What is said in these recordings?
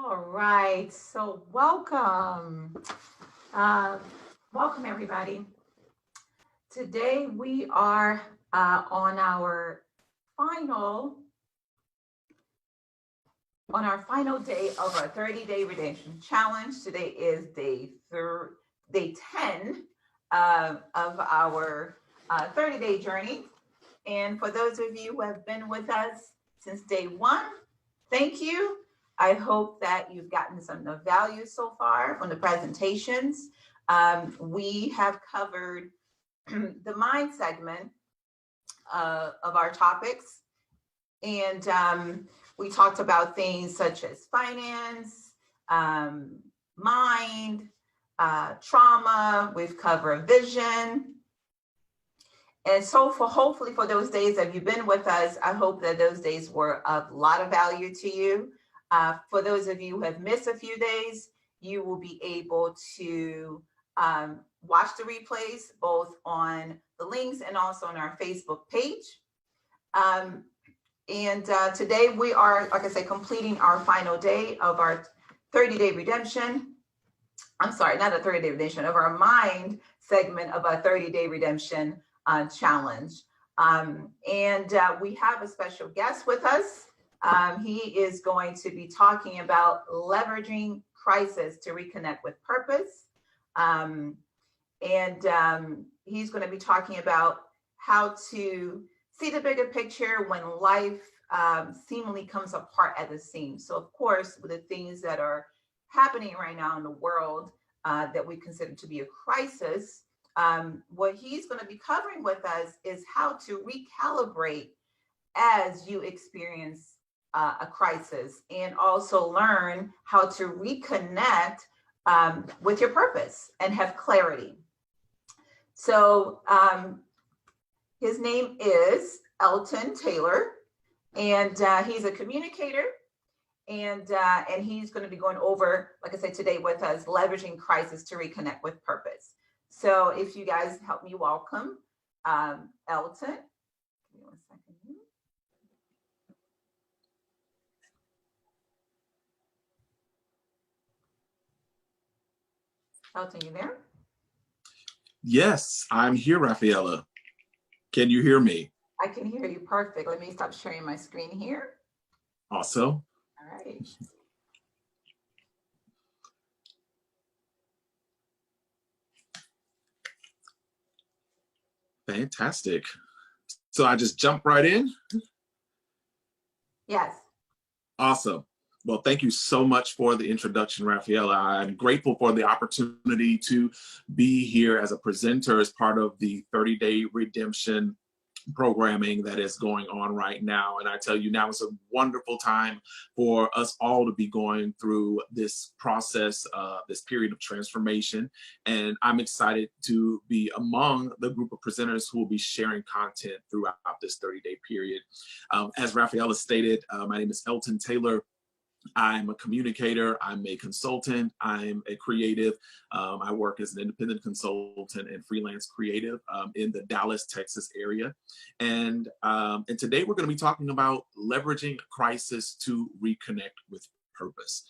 All right, so welcome. Uh, Welcome everybody. Today we are on final our final day of our 30-day redemption challenge. Today is day 10 of our 30-day journey. And for those of you who have been with us since day one, thank you. I hope that you've gotten some of the value so far from the presentations. We have covered the mind segment of our topics. And we talked about things such as finance, mind, trauma. We've covered vision. And so hopefully for those days that you've been with us, I hope that those days were of a lot of value to you. For those of you who have missed a few days, you will be able to watch the replays both on the links and also on our Facebook page. Today we are, like I said, completing our final day of our 30-day redemption. I'm sorry, not a 30-day redemption, of our mind segment of our 30-day redemption challenge. We have a special guest with us. He is going to be talking about leveraging crisis to reconnect with purpose. He's going to be talking about how to see the bigger picture when life seemingly comes apart at the seams. So of course, with the things that are happening right now in the world that we consider to be a crisis, what he's going to be covering with us is how to recalibrate as you experience a crisis, and also learn how to reconnect with your purpose and have clarity. So his name is Elton Taylor, and he's a communicator. And he's going to be going over, like I said, today with us, leveraging crisis to reconnect with purpose. So if you guys help me welcome Elton. Give me 1 second here. Elton, you there? Yes, I'm here, Rafaela. Can you hear me? I can hear you perfect. Let me stop sharing my screen here. Awesome. All right. Fantastic. So I just jump right in? Yes. Awesome. Well, thank you so much for the introduction, Rafaela. I'm grateful for the opportunity to be here as a presenter as part of the 30-day redemption programming that is going on right now. And I tell you, now is a wonderful time for us all to be going through this process, this period of transformation. And I'm excited to be among the group of presenters who will be sharing content throughout this 30-day period. As Rafaela stated, my name is Elton Taylor. I'm a communicator, I'm a consultant, I'm a creative. I work as an independent consultant and freelance creative in the Dallas, Texas area. And today we're going to be talking about leveraging crisis to reconnect with purpose.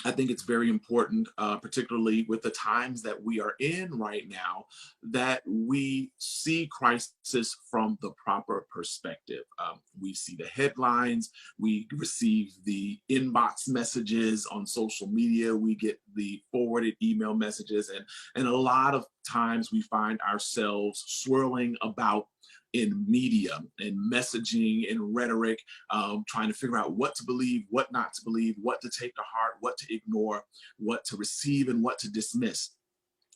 I think it's very important, particularly with the times that we are in right now, that we see crisis from the proper perspective. We see the headlines, we receive the inbox messages on social media, we get the forwarded email messages, and a lot of times we find ourselves swirling about in media, in messaging, in rhetoric, trying to figure out what to believe, what not to believe, what to take to heart, what to ignore, what to receive, and what to dismiss.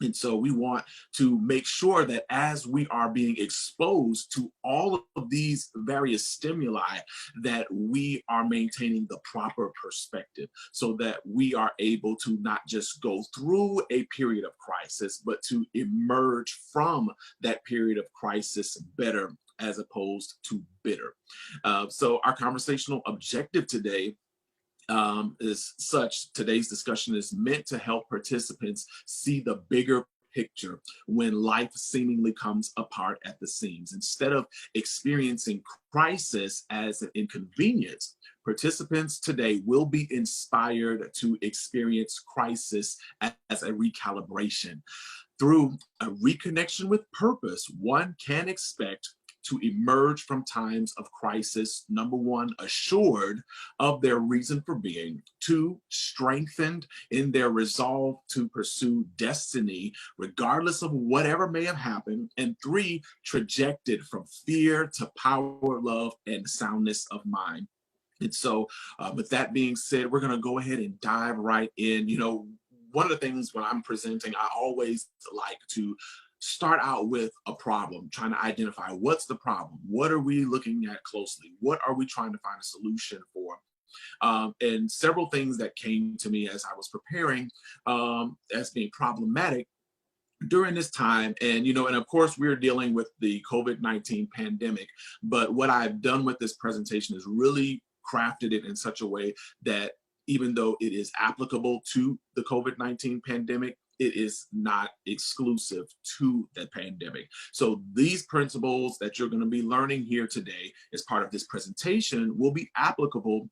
And so we want to make sure that as we are being exposed to all of these various stimuli, that we are maintaining the proper perspective so that we are able to not just go through a period of crisis, but to emerge from that period of crisis better as opposed to bitter. So our conversational objective today is such. Today's discussion is meant to help participants see the bigger picture when life seemingly comes apart at the seams. Instead of experiencing crisis as an inconvenience, participants today will be inspired to experience crisis as a recalibration. Through a reconnection with purpose, one can expect to emerge from times of crisis, number one, assured of their reason for being, two, strengthened in their resolve to pursue destiny, regardless of whatever may have happened, and three, trajected from fear to power, love, and soundness of mind. And so, with that being said, we're going to go ahead and dive right in. One of the things when I'm presenting, I always like to start out with a problem, trying to identify what's the problem, what are we looking at closely, what are we trying to find a solution for. And several things that came to me as I was preparing as being problematic during this time. And of course we're dealing with the COVID-19 pandemic, but what I've done with this presentation is really crafted it in such a way that even though it is applicable to the COVID-19 pandemic, it is not exclusive to the pandemic. So these principles that you're going to be learning here today as part of this presentation will be applicable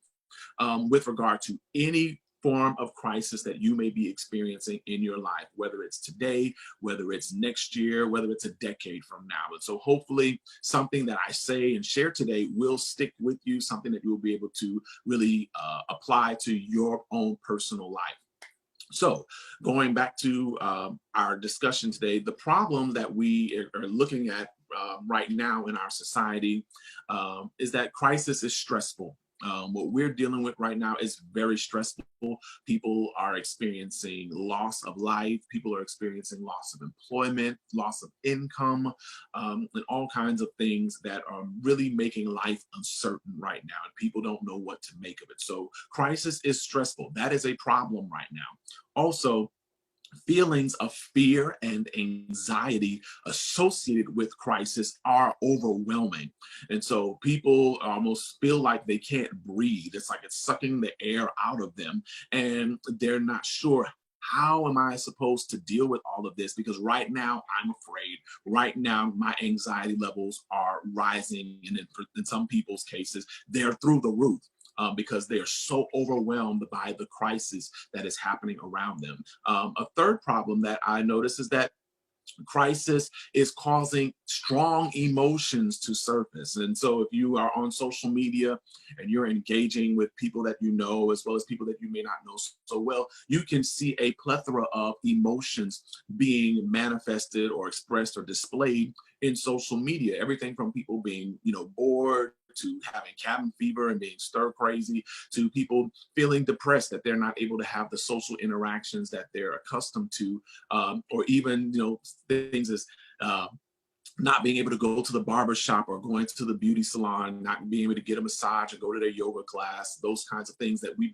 with regard to any form of crisis that you may be experiencing in your life, whether it's today, whether it's next year, whether it's a decade from now. And so hopefully something that I say and share today will stick with you, something that you'll be able to really apply to your own personal life. So going back to our discussion today, the problem that we are looking at right now in our society is that crisis is stressful. What we're dealing with right now is very stressful. People are experiencing loss of life. People are experiencing loss of employment, loss of income, and all kinds of things that are really making life uncertain right now. And people don't know what to make of it. So crisis is stressful. That is a problem right now. Also, feelings of fear and anxiety associated with crisis are overwhelming. And so people almost feel like they can't breathe. It's like it's sucking the air out of them, and they're not sure, how am I supposed to deal with all of this? Because right now I'm afraid. Right now my anxiety levels are rising, and in some people's cases, they're through the roof. Because they are so overwhelmed by the crisis that is happening around them. A third problem that I notice is that crisis is causing strong emotions to surface. And so if you are on social media and you're engaging with people that you know, as well as people that you may not know so well, you can see a plethora of emotions being manifested or expressed or displayed in social media. Everything from people being, bored, to having cabin fever and being stir crazy, to people feeling depressed that they're not able to have the social interactions that they're accustomed to, or even things as not being able to go to the barber shop or going to the beauty salon, not being able to get a massage or go to their yoga class, those kinds of things that we've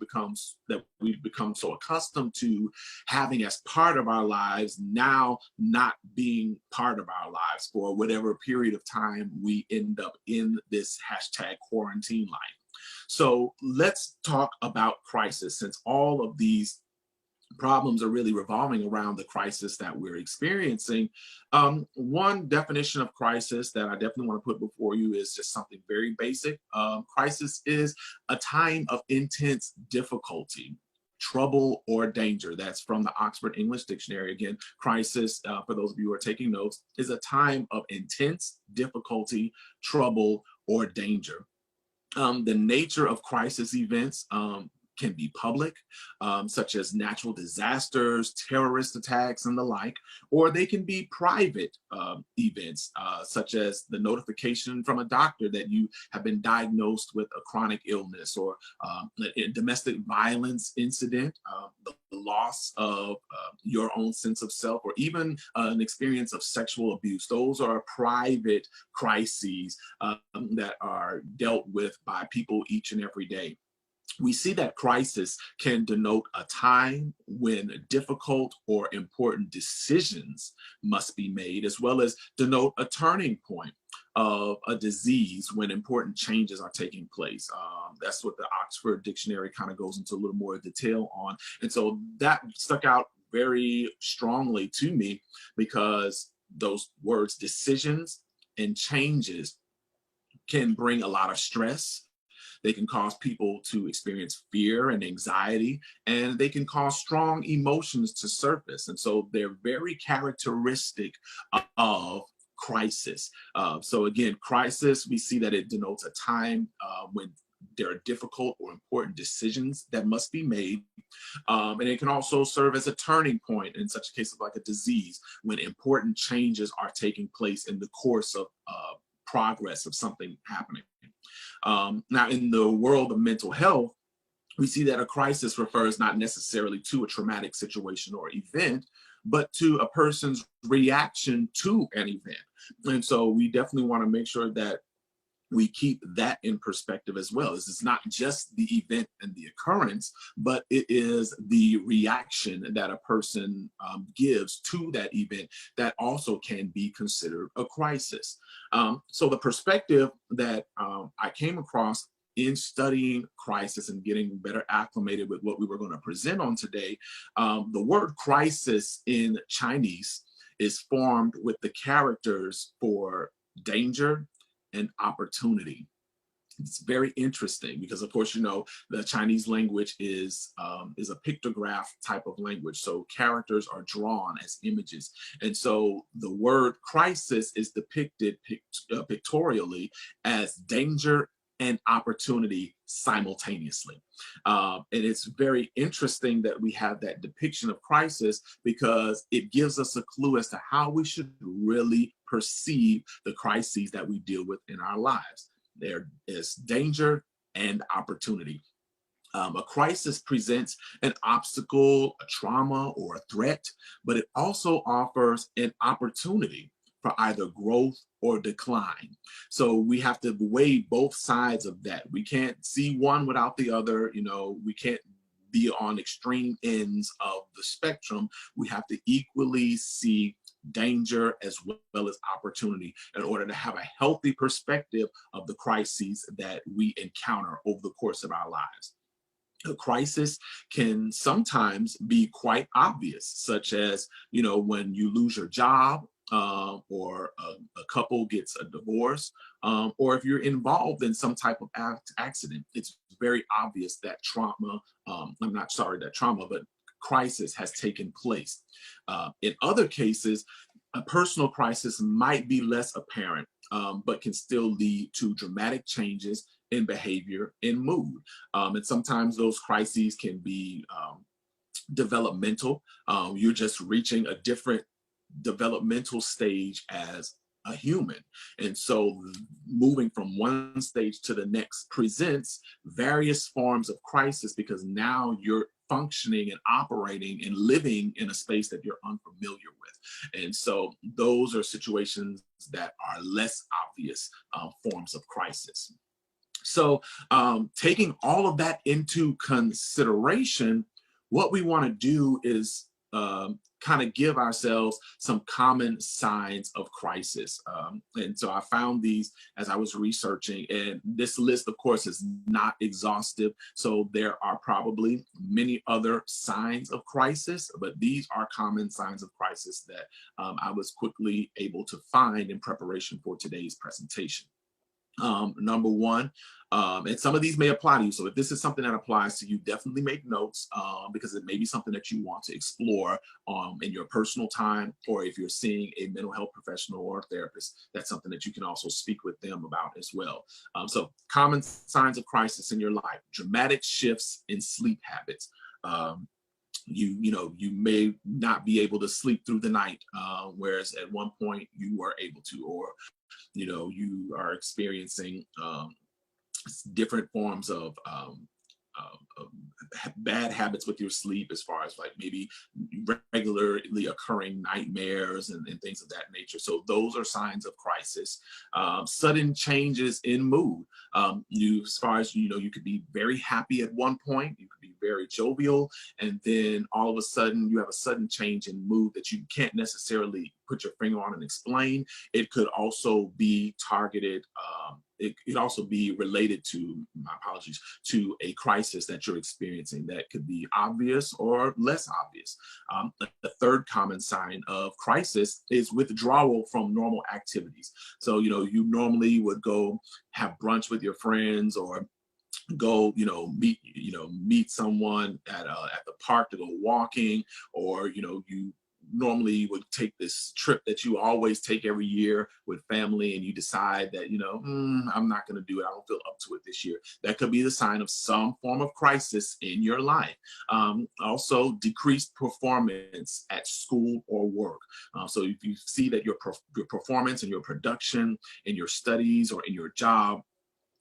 become so accustomed to having as part of our lives, now not being part of our lives for whatever period of time we end up in this hashtag quarantine life. So let's talk about crisis, since all of these problems are really revolving around the crisis that we're experiencing. One definition of crisis that I definitely want to put before you is just something very basic. Crisis is a time of intense difficulty, trouble, or danger. That's from the Oxford English Dictionary. Again, crisis, for those of you who are taking notes, is a time of intense difficulty, trouble, or danger. The nature of crisis events can be public, such as natural disasters, terrorist attacks, and the like, or they can be private events, such as the notification from a doctor that you have been diagnosed with a chronic illness, or a domestic violence incident, the loss of your own sense of self, or even an experience of sexual abuse. Those are private crises that are dealt with by people each and every day. We see that crisis can denote a time when difficult or important decisions must be made, as well as denote a turning point of a disease when important changes are taking place. That's what the Oxford Dictionary kind of goes into a little more detail on. And so that stuck out very strongly to me, because those words, decisions and changes, can bring a lot of stress. They can cause people to experience fear and anxiety, and they can cause strong emotions to surface. And so they're very characteristic of crisis. So again, crisis, we see that it denotes a time when there are difficult or important decisions that must be made. And it can also serve as a turning point in such a case of like a disease, when important changes are taking place in the course of progress of something happening. Now, in the world of mental health, we see that a crisis refers not necessarily to a traumatic situation or event, but to a person's reaction to an event. And so we definitely want to make sure that we keep that in perspective as well. It's not just the event and the occurrence, but it is the reaction that a person gives to that event that also can be considered a crisis. So the perspective that I came across in studying crisis and getting better acclimated with what we were going to present on today, the word crisis in Chinese is formed with the characters for danger and opportunity. It's very interesting because, of course, you know, the Chinese language is a pictograph type of language. So characters are drawn as images. And so the word crisis is depicted pictorially as danger and opportunity simultaneously. And it's very interesting that we have that depiction of crisis, because it gives us a clue as to how we should really perceive the crises that we deal with in our lives. There is danger and opportunity. A crisis presents an obstacle, a trauma, or a threat, but it also offers an opportunity for either growth or decline. So we have to weigh both sides of that. We can't see one without the other. You know, we can't be on extreme ends of the spectrum. We have to equally see danger as well as opportunity in order to have a healthy perspective of the crises that we encounter over the course of our lives. A crisis can sometimes be quite obvious, such as, you know, when you lose your job, or a couple gets a divorce, or if you're involved in some type of accident. It's very obvious that trauma, but crisis has taken place. In other cases, a personal crisis might be less apparent, but can still lead to dramatic changes in behavior and mood. And sometimes those crises can be developmental. You're just reaching a different developmental stage as a human. And so moving from one stage to the next presents various forms of crisis, because now you're functioning and operating and living in a space that you're unfamiliar with. And so those are situations that are less obvious forms of crisis. So taking all of that into consideration, what we want to do is kind of give ourselves some common signs of crisis. And so I found these as I was researching, and this list, of course, is not exhaustive. So there are probably many other signs of crisis, but these are common signs of crisis that I was quickly able to find in preparation for today's presentation. Number one, and some of these may apply to you. So if this is something that applies to you, definitely make notes, because it may be something that you want to explore in your personal time, or if you're seeing a mental health professional or a therapist, that's something that you can also speak with them about as well. So common signs of crisis in your life: dramatic shifts in sleep habits. You may not be able to sleep through the night, whereas at one point you were able to, or you are experiencing different forms of bad habits with your sleep, as far as like maybe regularly occurring nightmares and things of that nature. So those are signs of crisis. Sudden changes in mood. As far as, you could be very happy at one point, you could be very jovial, and then all of a sudden you have a sudden change in mood that you can't necessarily put your finger on and explain. It could also be targeted. It could also be related to, my apologies, to a crisis that you're experiencing that could be obvious or less obvious. The third common sign of crisis is withdrawal from normal activities. So, you normally would go have brunch with your friends, or go meet someone at the park to go walking, or you normally would take this trip that you always take every year with family, and you decide that I'm not going to do it, I don't feel up to it this year. That could be the sign of some form of crisis in your life. Also, decreased performance at school or work. So if you see that your performance and your production in your studies or in your job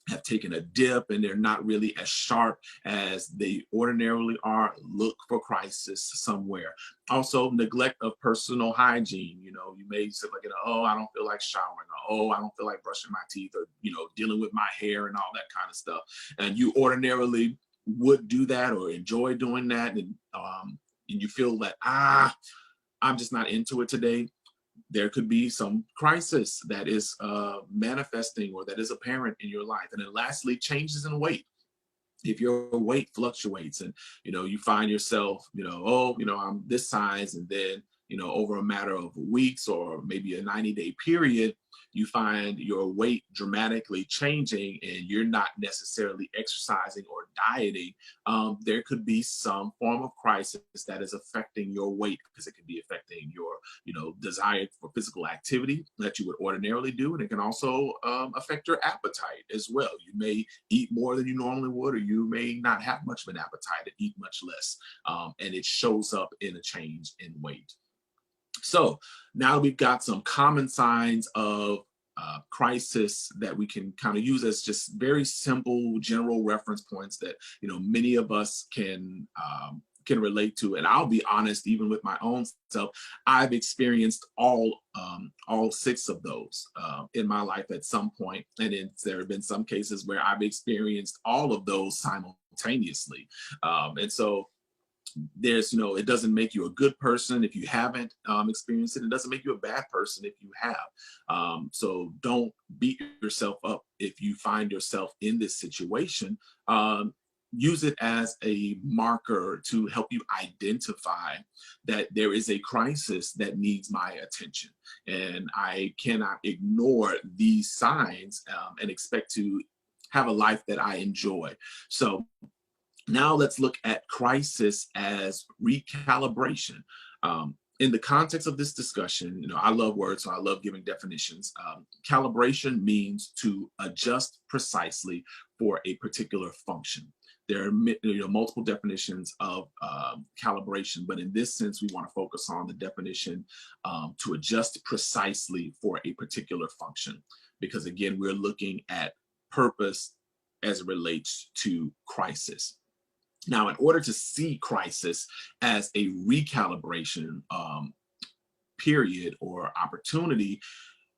have taken a dip, and they're not really as sharp as they ordinarily are, look for crisis somewhere. Also, neglect of personal hygiene. You may say, like, oh, I don't feel like showering, or oh, I don't feel like brushing my teeth, or dealing with my hair and all that kind of stuff. And you ordinarily would do that or enjoy doing that, and you feel that I'm just not into it today. There could be some crisis that is manifesting or that is apparent in your life. And then lastly, changes in weight. If your weight fluctuates and, you find yourself, I'm this size, and then, over a matter of weeks or maybe a 90-day period, you find your weight dramatically changing and you're not necessarily exercising or dieting, there could be some form of crisis that is affecting your weight, because it can be affecting your, desire for physical activity that you would ordinarily do. And it can also affect your appetite as well. You may eat more than you normally would, or you may not have much of an appetite and eat much less. And it shows up in a change in weight. So now we've got some common signs of crisis that we can kind of use as just very simple general reference points that many of us can relate to. And I'll be honest, even with my own self, I've experienced all 6 of those in my life at some point. And there have been some cases where I've experienced all of those simultaneously. And so there's, it doesn't make you a good person if you haven't experienced it. It doesn't make you a bad person if you have. So don't beat yourself up if you find yourself in this situation. Use it as a marker to help you identify that there is a crisis that needs my attention. And I cannot ignore these signs and expect to have a life that I enjoy. So now let's look at crisis as recalibration. In the context of this discussion, I love words, so I love giving definitions. Calibration means to adjust precisely for a particular function. There are multiple definitions of calibration, but in this sense, we want to focus on the definition to adjust precisely for a particular function, because again, we're looking at purpose as it relates to crisis. Now, in order to see crisis as a recalibration period or opportunity,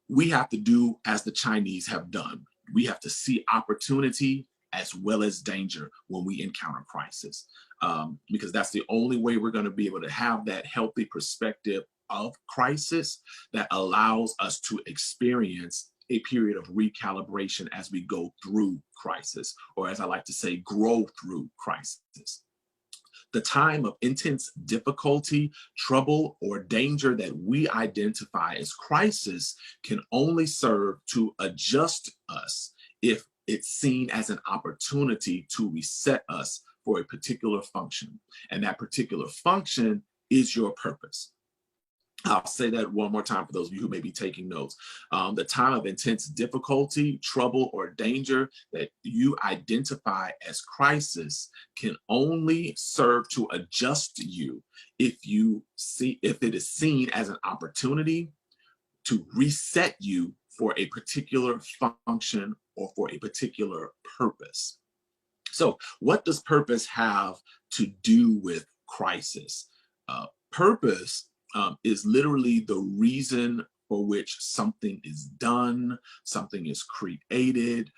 we have to do as the Chinese have done. We have to see opportunity as well as danger when we encounter crisis, because that's the only way we're going to be able to have that healthy perspective of crisis that allows us to experience a period of recalibration as we go through crisis, or as I like to say, grow through crisis. The time of intense difficulty, trouble, or danger that we identify as crisis can only serve to adjust us if it's seen as an opportunity to reset us for a particular function. And that particular function is your purpose. I'll say that one more time for those of you who may be taking notes. The time of intense difficulty, trouble, or danger that you identify as crisis can only serve to adjust you if it is seen as an opportunity to reset you for a particular function or for a particular purpose. So what does purpose have to do with crisis? Purpose is literally the reason for which something is done, something is created,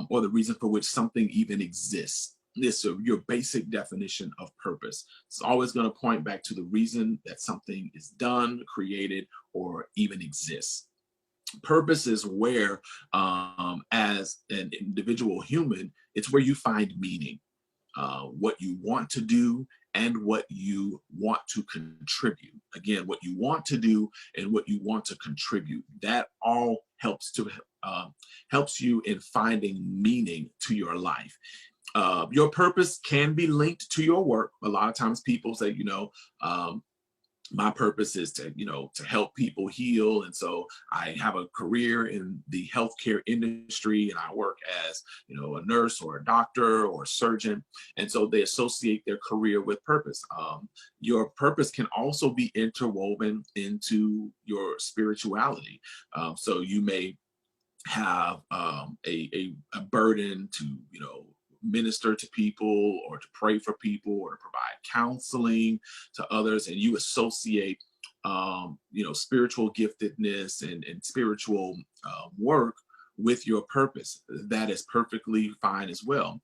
or the reason for which something even exists. This is your basic definition of purpose. It's always going to point back to the reason that something is done, created, or even exists. Purpose is where, as an individual human, it's where you find meaning, what you want to do and what you want to contribute. Again, what you want to do and what you want to contribute. That all helps you in finding meaning to your life. Your purpose can be linked to your work. A lot of times people say, my purpose is to, to help people heal. And so I have a career in the healthcare industry and I work as, a nurse or a doctor or a surgeon. And so they associate their career with purpose. Your purpose can also be interwoven into your spirituality. So you may have a burden to, minister to people or to pray for people or to provide counseling to others, and you associate spiritual giftedness and spiritual work with your purpose. That is perfectly fine as well.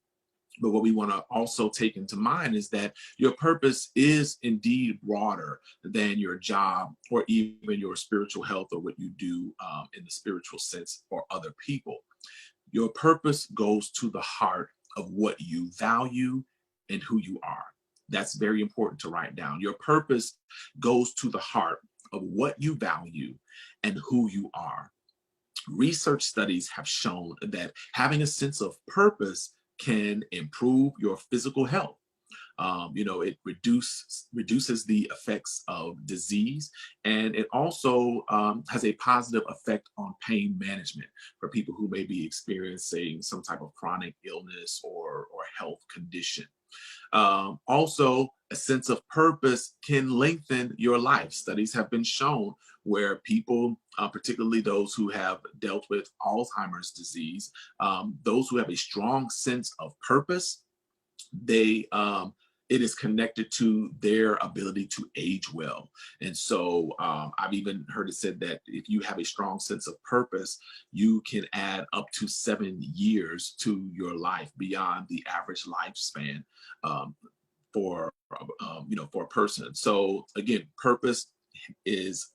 But what we want to also take into mind is that your purpose is indeed broader than your job or even your spiritual health or what you do in the spiritual sense for other people. Your purpose goes to the heart of what you value and who you are. That's very important to write down. Your purpose goes to the heart of what you value and who you are. Research studies have shown that having a sense of purpose can improve your physical health. It reduces the effects of disease, and it also has a positive effect on pain management for people who may be experiencing some type of chronic illness or health condition. Also, a sense of purpose can lengthen your life. Studies have been shown where people, particularly those who have dealt with Alzheimer's disease, those who have a strong sense of purpose, it is connected to their ability to age well. And so I've even heard it said that if you have a strong sense of purpose, you can add up to 7 years to your life beyond the average lifespan for a person. So again, purpose is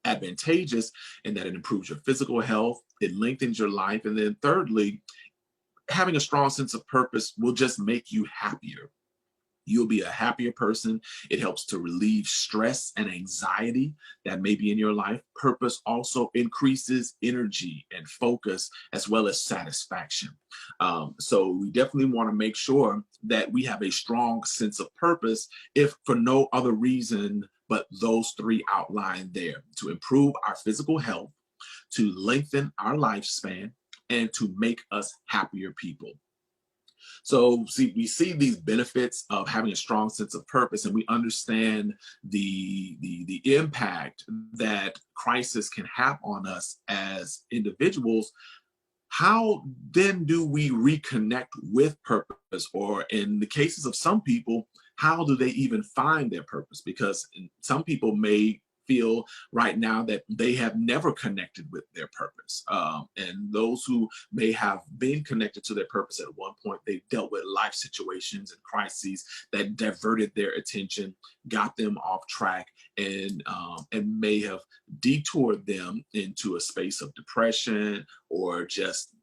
advantageous in that it improves your physical health, it lengthens your life, and then thirdly, having a strong sense of purpose will just make you happier. You'll be a happier person. It helps to relieve stress and anxiety that may be in your life. Purpose also increases energy and focus as well as satisfaction. So we definitely want to make sure that we have a strong sense of purpose, if for no other reason but those three outlined there: to improve our physical health, to lengthen our lifespan, and to make us happier people. So we see these benefits of having a strong sense of purpose, and we understand the impact that crisis can have on us as individuals. How then do we reconnect with purpose? Or in the cases of some people, how do they even find their purpose? Because some people may feel right now that they have never connected with their purpose. And those who may have been connected to their purpose at one point, they dealt with life situations and crises that diverted their attention, got them off track, and may have detoured them into a space of depression or just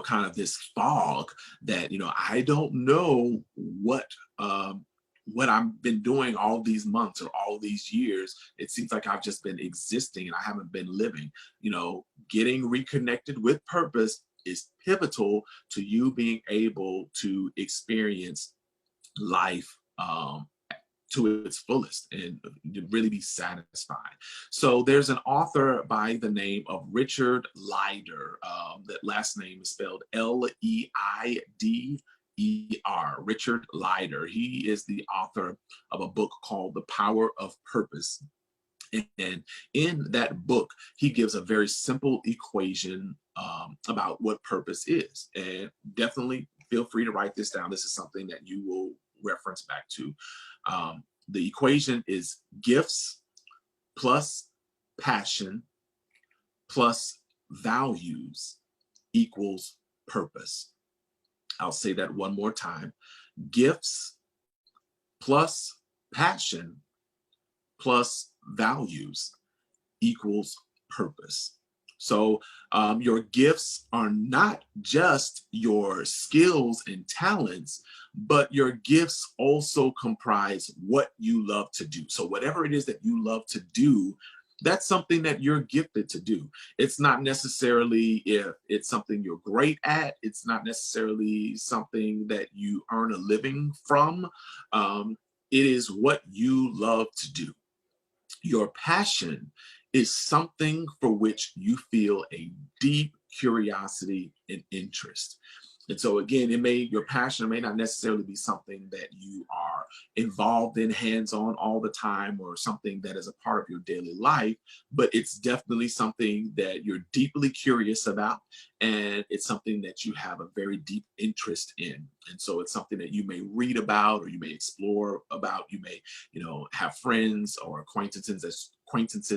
kind of this fog that, I don't know what I've been doing all these months or all these years. It seems like I've just been existing and I haven't been living. Getting reconnected with purpose is pivotal to you being able to experience life to its fullest and really be satisfied. So there's an author by the name of Richard Leider. That last name is spelled Leider, Richard Leider. He is the author of a book called The Power of Purpose. And in that book, he gives a very simple equation about what purpose is. And definitely feel free to write this down. This is something that you will reference back to. The equation is gifts plus passion plus values equals purpose. I'll say that one more time. Gifts plus passion plus values equals purpose. So your gifts are not just your skills and talents, but your gifts also comprise what you love to do. So whatever it is that you love to do, that's something that you're gifted to do. It's not necessarily if it's something you're great at. It's not necessarily something that you earn a living from. It is what you love to do. Your passion is something for which you feel a deep curiosity and interest. And so again, your passion may not necessarily be something that you are involved in hands-on all the time or something that is a part of your daily life, but it's definitely something that you're deeply curious about, and it's something that you have a very deep interest in. And so it's something that you may read about or you may explore about. You may, have friends or acquaintances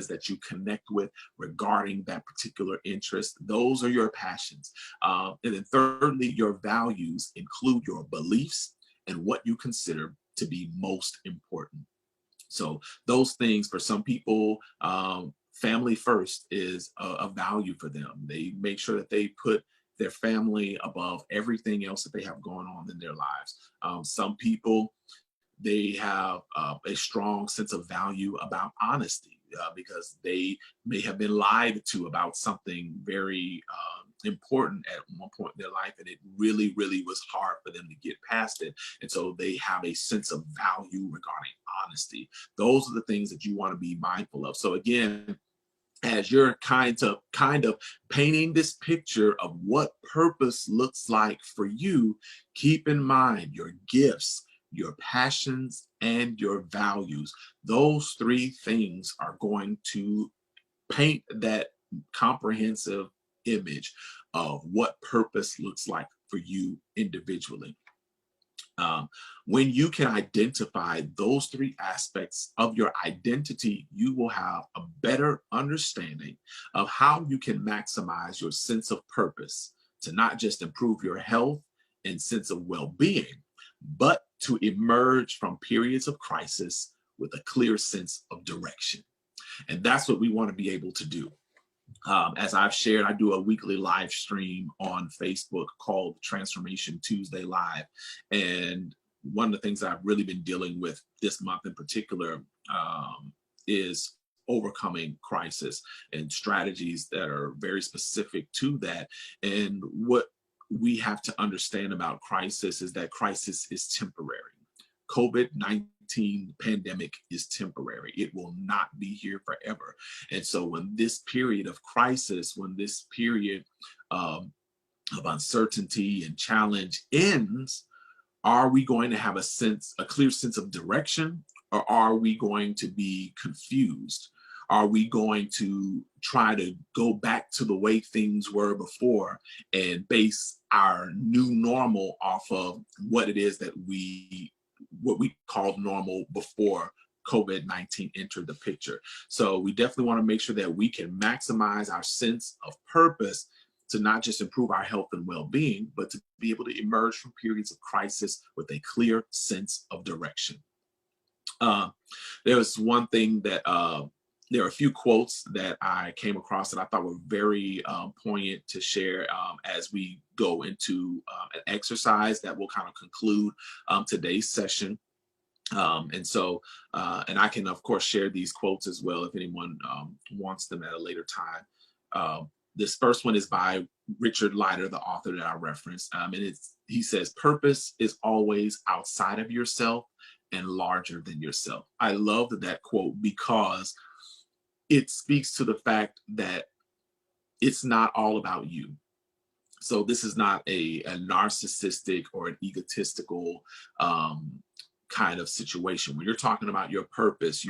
that you connect with regarding that particular interest. Those are your passions. And then thirdly, your values include your beliefs and what you consider to be most important. So those things, for some people, family first is a value for them. They make sure that they put their family above everything else that they have going on in their lives. Some people, they have a strong sense of value about honesty because they may have been lied to about something very important at one point in their life, and it really, really was hard for them to get past it. And so they have a sense of value regarding honesty. Those are the things that you want to be mindful of. So again, as you're kind of painting this picture of what purpose looks like for you, keep in mind your gifts, your passions, and your values. Those three things are going to paint that comprehensive image of what purpose looks like for you individually. When you can identify those three aspects of your identity, you will have a better understanding of how you can maximize your sense of purpose to not just improve your health and sense of well-being, but to emerge from periods of crisis with a clear sense of direction. And that's what we want to be able to do. As I've shared, I do a weekly live stream on Facebook called Transformation Tuesday Live. And one of the things I've really been dealing with this month in particular is overcoming crisis and strategies that are very specific to that. And what we have to understand about crisis is that crisis is temporary. COVID-19 pandemic is temporary. It will not be here forever. And so when this period of crisis, when this period of uncertainty and challenge ends, are we going to have a clear sense of direction, or are we going to be confused? Are we going to try to go back to the way things were before and base our new normal off of what it is that what we called normal before COVID-19 entered the picture? So we definitely want to make sure that we can maximize our sense of purpose to not just improve our health and well-being, but to be able to emerge from periods of crisis with a clear sense of direction. There was one thing that there are a few quotes that I came across that I thought were very poignant to share as we go into an exercise that will kind of conclude today's session. And I can, of course, share these quotes as well if anyone wants them at a later time. This first one is by Richard Leider, the author that I referenced. And he says, "Purpose is always outside of yourself and larger than yourself." I love that quote because it speaks to the fact that it's not all about you. So this is not a narcissistic or an egotistical kind of situation. When you're talking about your purpose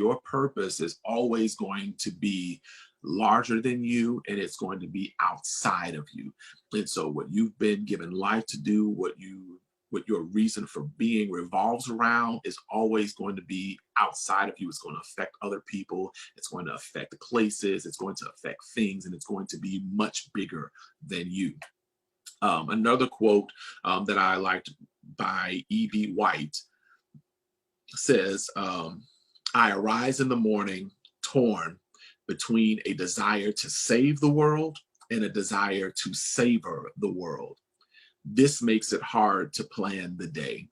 is always going to be larger than you, and it's going to be outside of you. And so what you've been given life to do, what your reason for being revolves around, is always going to be outside of you. It's going to affect other people. It's going to affect places. It's going to affect things, and it's going to be much bigger than you. Another quote that I liked by E.B. White says, I arise in the morning torn between a desire to save the world and a desire to savor the world. This makes it hard to plan the day.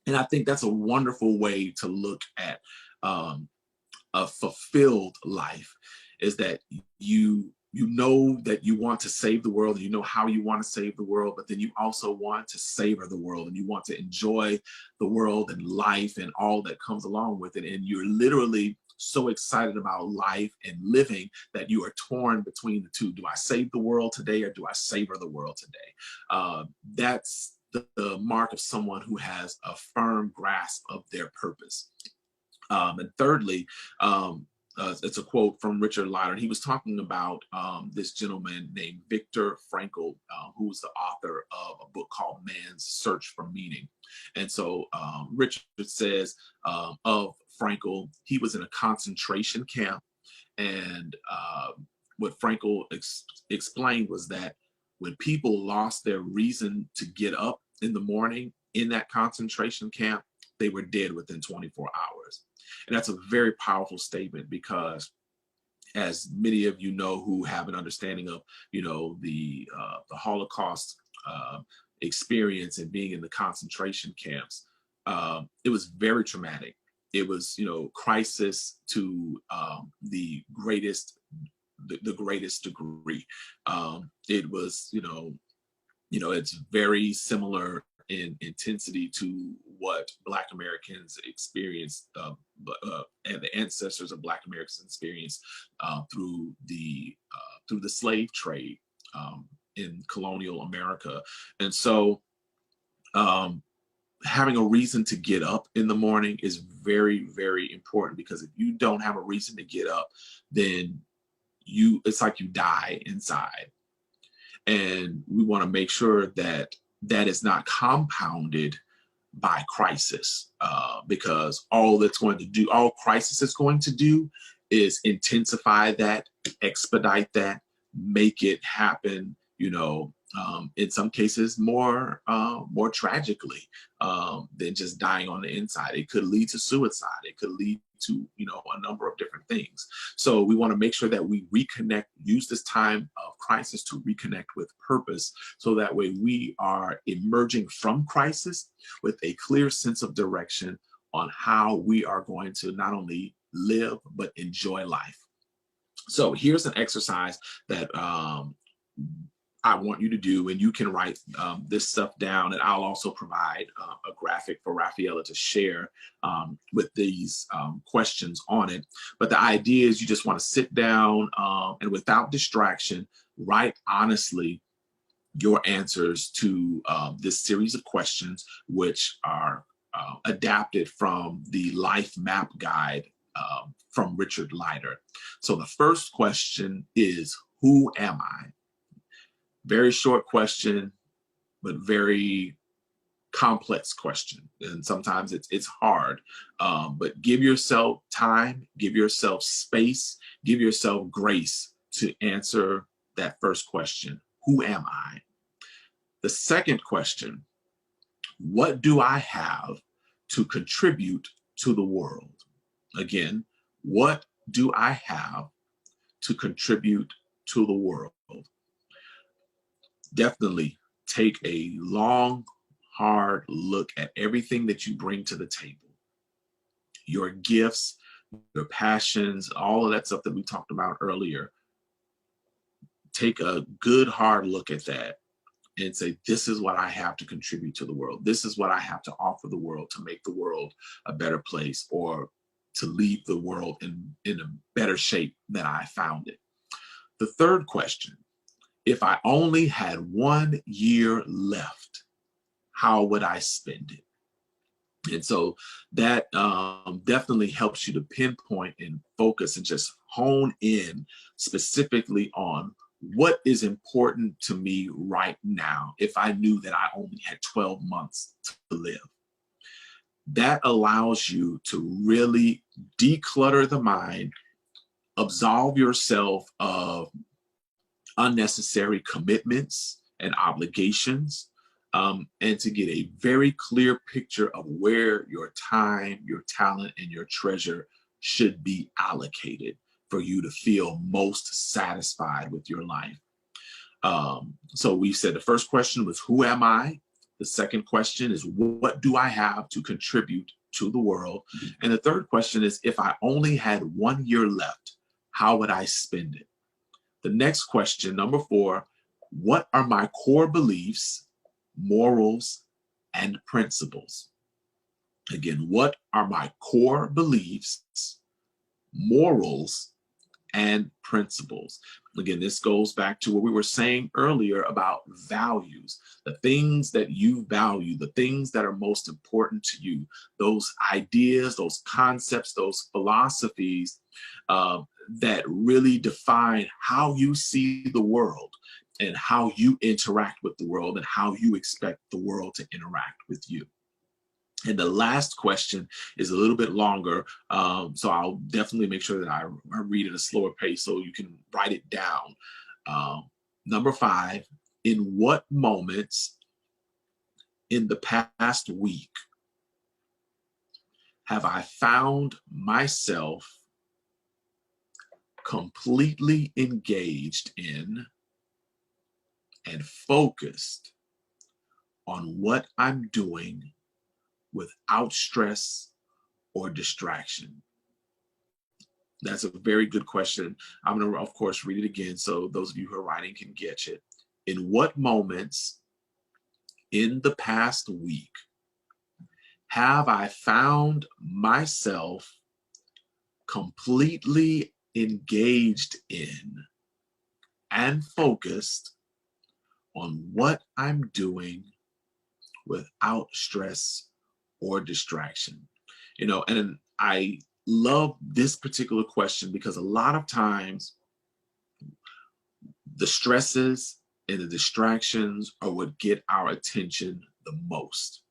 And I think that's a wonderful way to look at a fulfilled life, is that you know that you want to save the world, and you know how you want to save the world, but then you also want to savor the world, and you want to enjoy the world and life and all that comes along with it. And you're literally so excited about life and living that you are torn between the two. Do I save the world today, or do I savor the world today? That's the mark of someone who has a firm grasp of their purpose. And thirdly, it's a quote from Richard Leider. He was talking about this gentleman named Viktor Frankl, who was the author of a book called Man's Search for Meaning. And so Richard says of Frankl, he was in a concentration camp. And what Frankl explained was that when people lost their reason to get up in the morning in that concentration camp, they were dead within 24 hours. And that's a very powerful statement, because as many of you know who have an understanding of, the Holocaust experience and being in the concentration camps, it was very traumatic. It was, crisis to the greatest degree. It was, it's very similar in intensity to what Black Americans experienced, and the ancestors of Black Americans experienced through the slave trade in colonial America. And so having a reason to get up in the morning is very, very important, because if you don't have a reason to get up, then it's like you die inside. And we want to make sure that that is not compounded by crisis, because all crisis is going to do is intensify that, expedite that, make it happen, in some cases more tragically than just dying on the inside. It could lead to suicide. It could lead to a number of different things. So we want to make sure that we reconnect, use this time of crisis to reconnect with purpose, so that way we are emerging from crisis with a clear sense of direction on how we are going to not only live but enjoy life. So here's an exercise that I want you to do, and you can write this stuff down, and I'll also provide a graphic for Rafaela to share with these questions on it. But the idea is you just want to sit down and without distraction, write honestly your answers to this series of questions, which are adapted from the Life Map Guide from Richard Leider. So the first question is, who am I? Very short question, but very complex question. And sometimes it's hard, but give yourself time, give yourself space, give yourself grace to answer that first question. Who am I? The second question, what do I have to contribute to the world? Again, what do I have to contribute to the world? Definitely take a long, hard look at everything that you bring to the table. Your gifts, your passions, all of that stuff that we talked about earlier. Take a good, hard look at that and say, this is what I have to contribute to the world. This is what I have to offer the world to make the world a better place, or to leave the world in a better shape than I found it. The third question, if I only had 1 year left, how would I spend it? And so that definitely helps you to pinpoint and focus and just hone in specifically on what is important to me right now if I knew that I only had 12 months to live. That allows you to really declutter the mind, absolve yourself of unnecessary commitments and obligations, and to get a very clear picture of where your time, your talent, and your treasure should be allocated for you to feel most satisfied with your life. So we said the first question was, who am I? The second question is, what do I have to contribute to the world? And the third question is, if I only had 1 year left, how would I spend it? The next question, number 4, what are my core beliefs, morals, and principles? Again, what are my core beliefs, morals, and principles? Again, this goes back to what we were saying earlier about values, the things that you value, the things that are most important to you, those ideas, those concepts, those philosophies that really define how you see the world and how you interact with the world and how you expect the world to interact with you. And the last question is a little bit longer, so I'll definitely make sure that I read at a slower pace so you can write it down. Number 5, in what moments in the past week have I found myself completely engaged in and focused on what I'm doing without stress or distraction? That's a very good question. I'm going to, of course, read it again so those of you who are writing can get it. In what moments in the past week have I found myself completely engaged in and focused on what I'm doing without stress or distraction? You know, and I love this particular question because a lot of times the stresses and the distractions are what get our attention the most.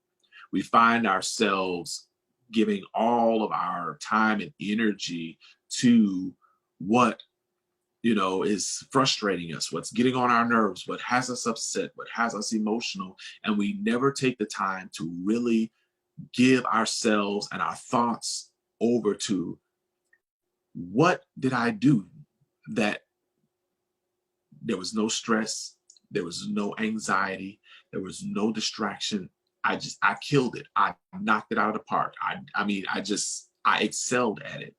We find ourselves giving all of our time and energy to what, you know, is frustrating us, what's getting on our nerves, what has us upset, what has us emotional, and we never take the time to really give ourselves and our thoughts over to, what did I do that there was no stress, there was no anxiety, there was no distraction. I killed it. I knocked it out of the park. I excelled at it.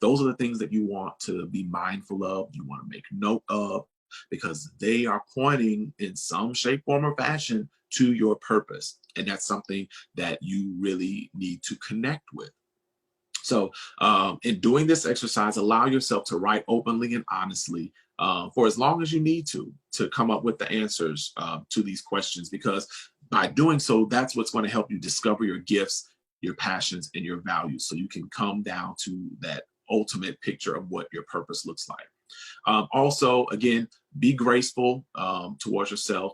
Those are the things that you want to be mindful of, you want to make note of, because they are pointing in some shape, form, or fashion to your purpose. And that's something that you really need to connect with. So in doing this exercise, allow yourself to write openly and honestly for as long as you need to come up with the answers to these questions, because by doing so, that's what's going to help you discover your gifts, your passions, and your values, so you can come down to that ultimate picture of what your purpose looks like. Also, again, be graceful towards yourself,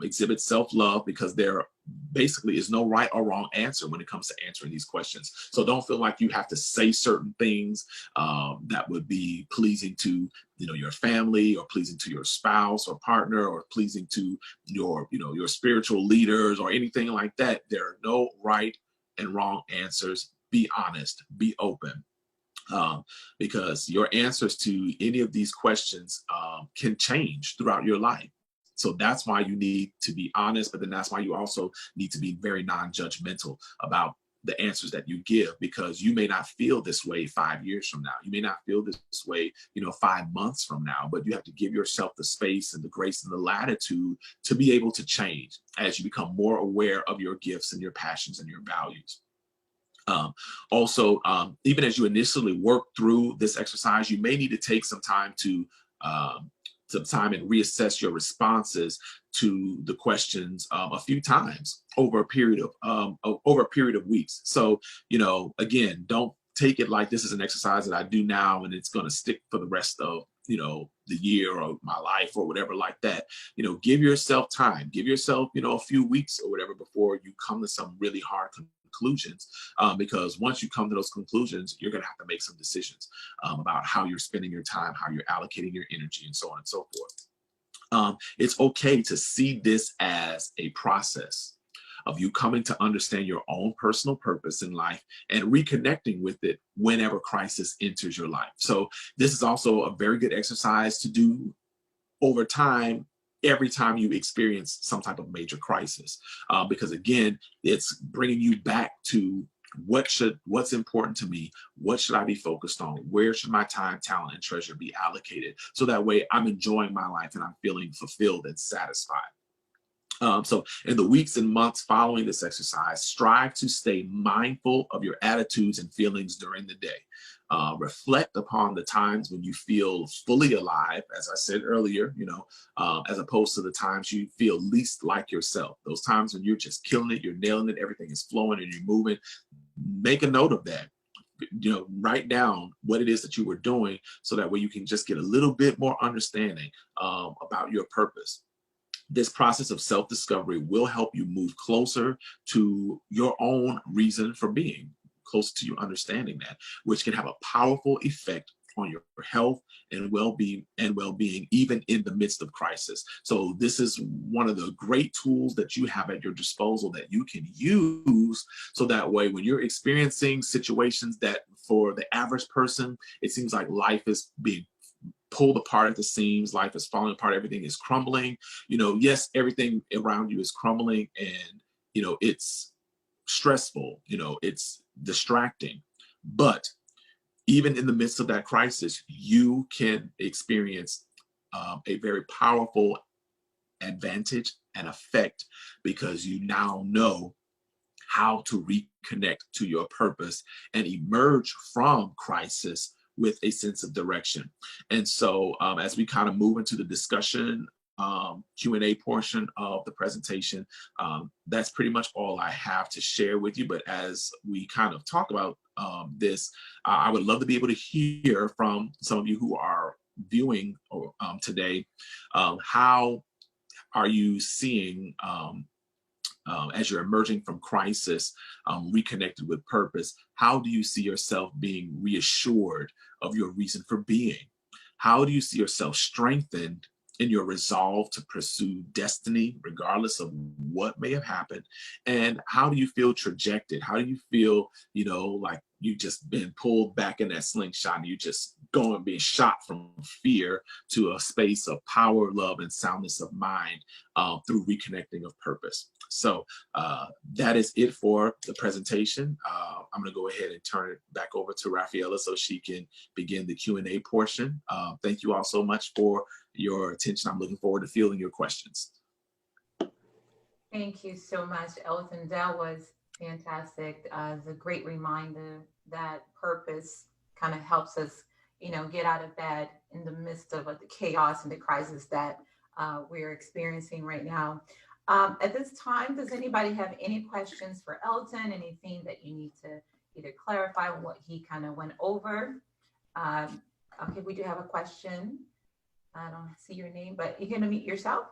exhibit self-love, because there basically is no right or wrong answer when it comes to answering these questions. So don't feel like you have to say certain things that would be pleasing to, you know, your family, or pleasing to your spouse or partner, or pleasing to your, you know, your spiritual leaders or anything like that. There are no right and wrong answers. Be honest, be open. Because your answers to any of these questions can change throughout your life. So that's why you need to be honest, but then that's why you also need to be very non-judgmental about the answers that you give, because you may not feel this way 5 years from now. You may not feel this way, you know, 5 months from now, but you have to give yourself the space and the grace and the latitude to be able to change as you become more aware of your gifts and your passions and your values. Also, even as you initially work through this exercise, you may need to take some time and reassess your responses to the questions a few times over a period of weeks. So, you know, again, don't take it like this is an exercise that I do now and it's going to stick for the rest of, you know, the year or my life or whatever like that. You know, give yourself time, give yourself, you know, a few weeks or whatever before you come to some really hard conclusions, because once you come to those conclusions, you're going to have to make some decisions about how you're spending your time, how you're allocating your energy, and so on and so forth. It's okay to see this as a process of you coming to understand your own personal purpose in life and reconnecting with it whenever crisis enters your life. So this is also a very good exercise to do over time, every time you experience some type of major crisis, because again, it's bringing you back to what's important to me, what should I be focused on, where should my time, talent, and treasure be allocated, so that way I'm enjoying my life and I'm feeling fulfilled and satisfied. So in the weeks and months following this exercise, strive to stay mindful of your attitudes and feelings during the day. Reflect upon the times when you feel fully alive, as I said earlier, as opposed to the times you feel least like yourself. Those times when you're just killing it, you're nailing it, everything is flowing and you're moving. Make a note of that. Write down what it is that you were doing, so that way you can just get a little bit more understanding about your purpose. This process of self-discovery will help you move closer to your own reason for being, closer to you understanding that, which can have a powerful effect on your health and well-being, even in the midst of crisis. So this is one of the great tools that you have at your disposal that you can use, so that way when you're experiencing situations that for the average person, it seems like life is being pulled apart at the seams, life is falling apart, everything is crumbling. Yes, everything around you is crumbling, and it's stressful, it's distracting. But even in the midst of that crisis, you can experience a very powerful advantage and effect, because you now know how to reconnect to your purpose and emerge from crisis with a sense of direction. And so as we kind of move into the discussion Q&A portion of the presentation, that's pretty much all I have to share with you. But as we kind of talk about this, I would love to be able to hear from some of you who are viewing today. How are you seeing, as you're emerging from crisis, reconnected with purpose? How do you see yourself being reassured of your reason for being? How do you see yourself strengthened in your resolve to pursue destiny, regardless of what may have happened? And how do you feel trajected? How do you feel, like you just been pulled back in that slingshot and you just going, being shot from fear to a space of power, love, and soundness of mind through reconnecting of purpose? So that is it for the presentation. I'm going to go ahead and turn it back over to Rafaela so she can begin the Q&A portion. Thank you all so much for your attention. I'm looking forward to fielding your questions. Thank you so much, Elton. That was fantastic. It's a great reminder that purpose kind of helps us, get out of bed in the midst of the chaos and the crisis that we're experiencing right now. At this time, does anybody have any questions for Elton? Anything that you need to either clarify what he kind of went over? Okay, we do have a question. I don't see your name, but you're going to mute yourself.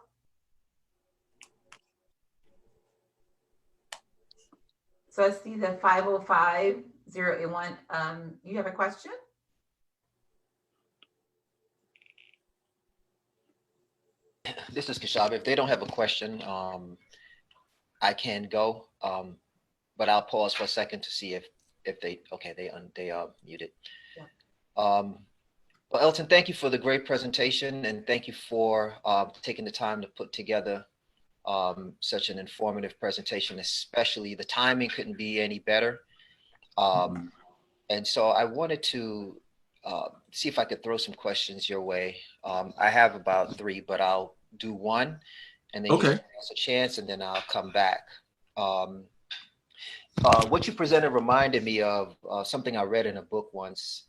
So I see the 505-081. You have a question? This is Kashab. If they don't have a question, I can go, but I'll pause for a second to see if they are muted. Yeah. Well, Elton, thank you for the great presentation, and thank you for taking the time to put together such an informative presentation. Especially the timing couldn't be any better. And so I wanted to see if I could throw some questions your way. I have about 3, but I'll do one, and then you give us a chance, and then I'll come back. What you presented reminded me of something I read in a book once,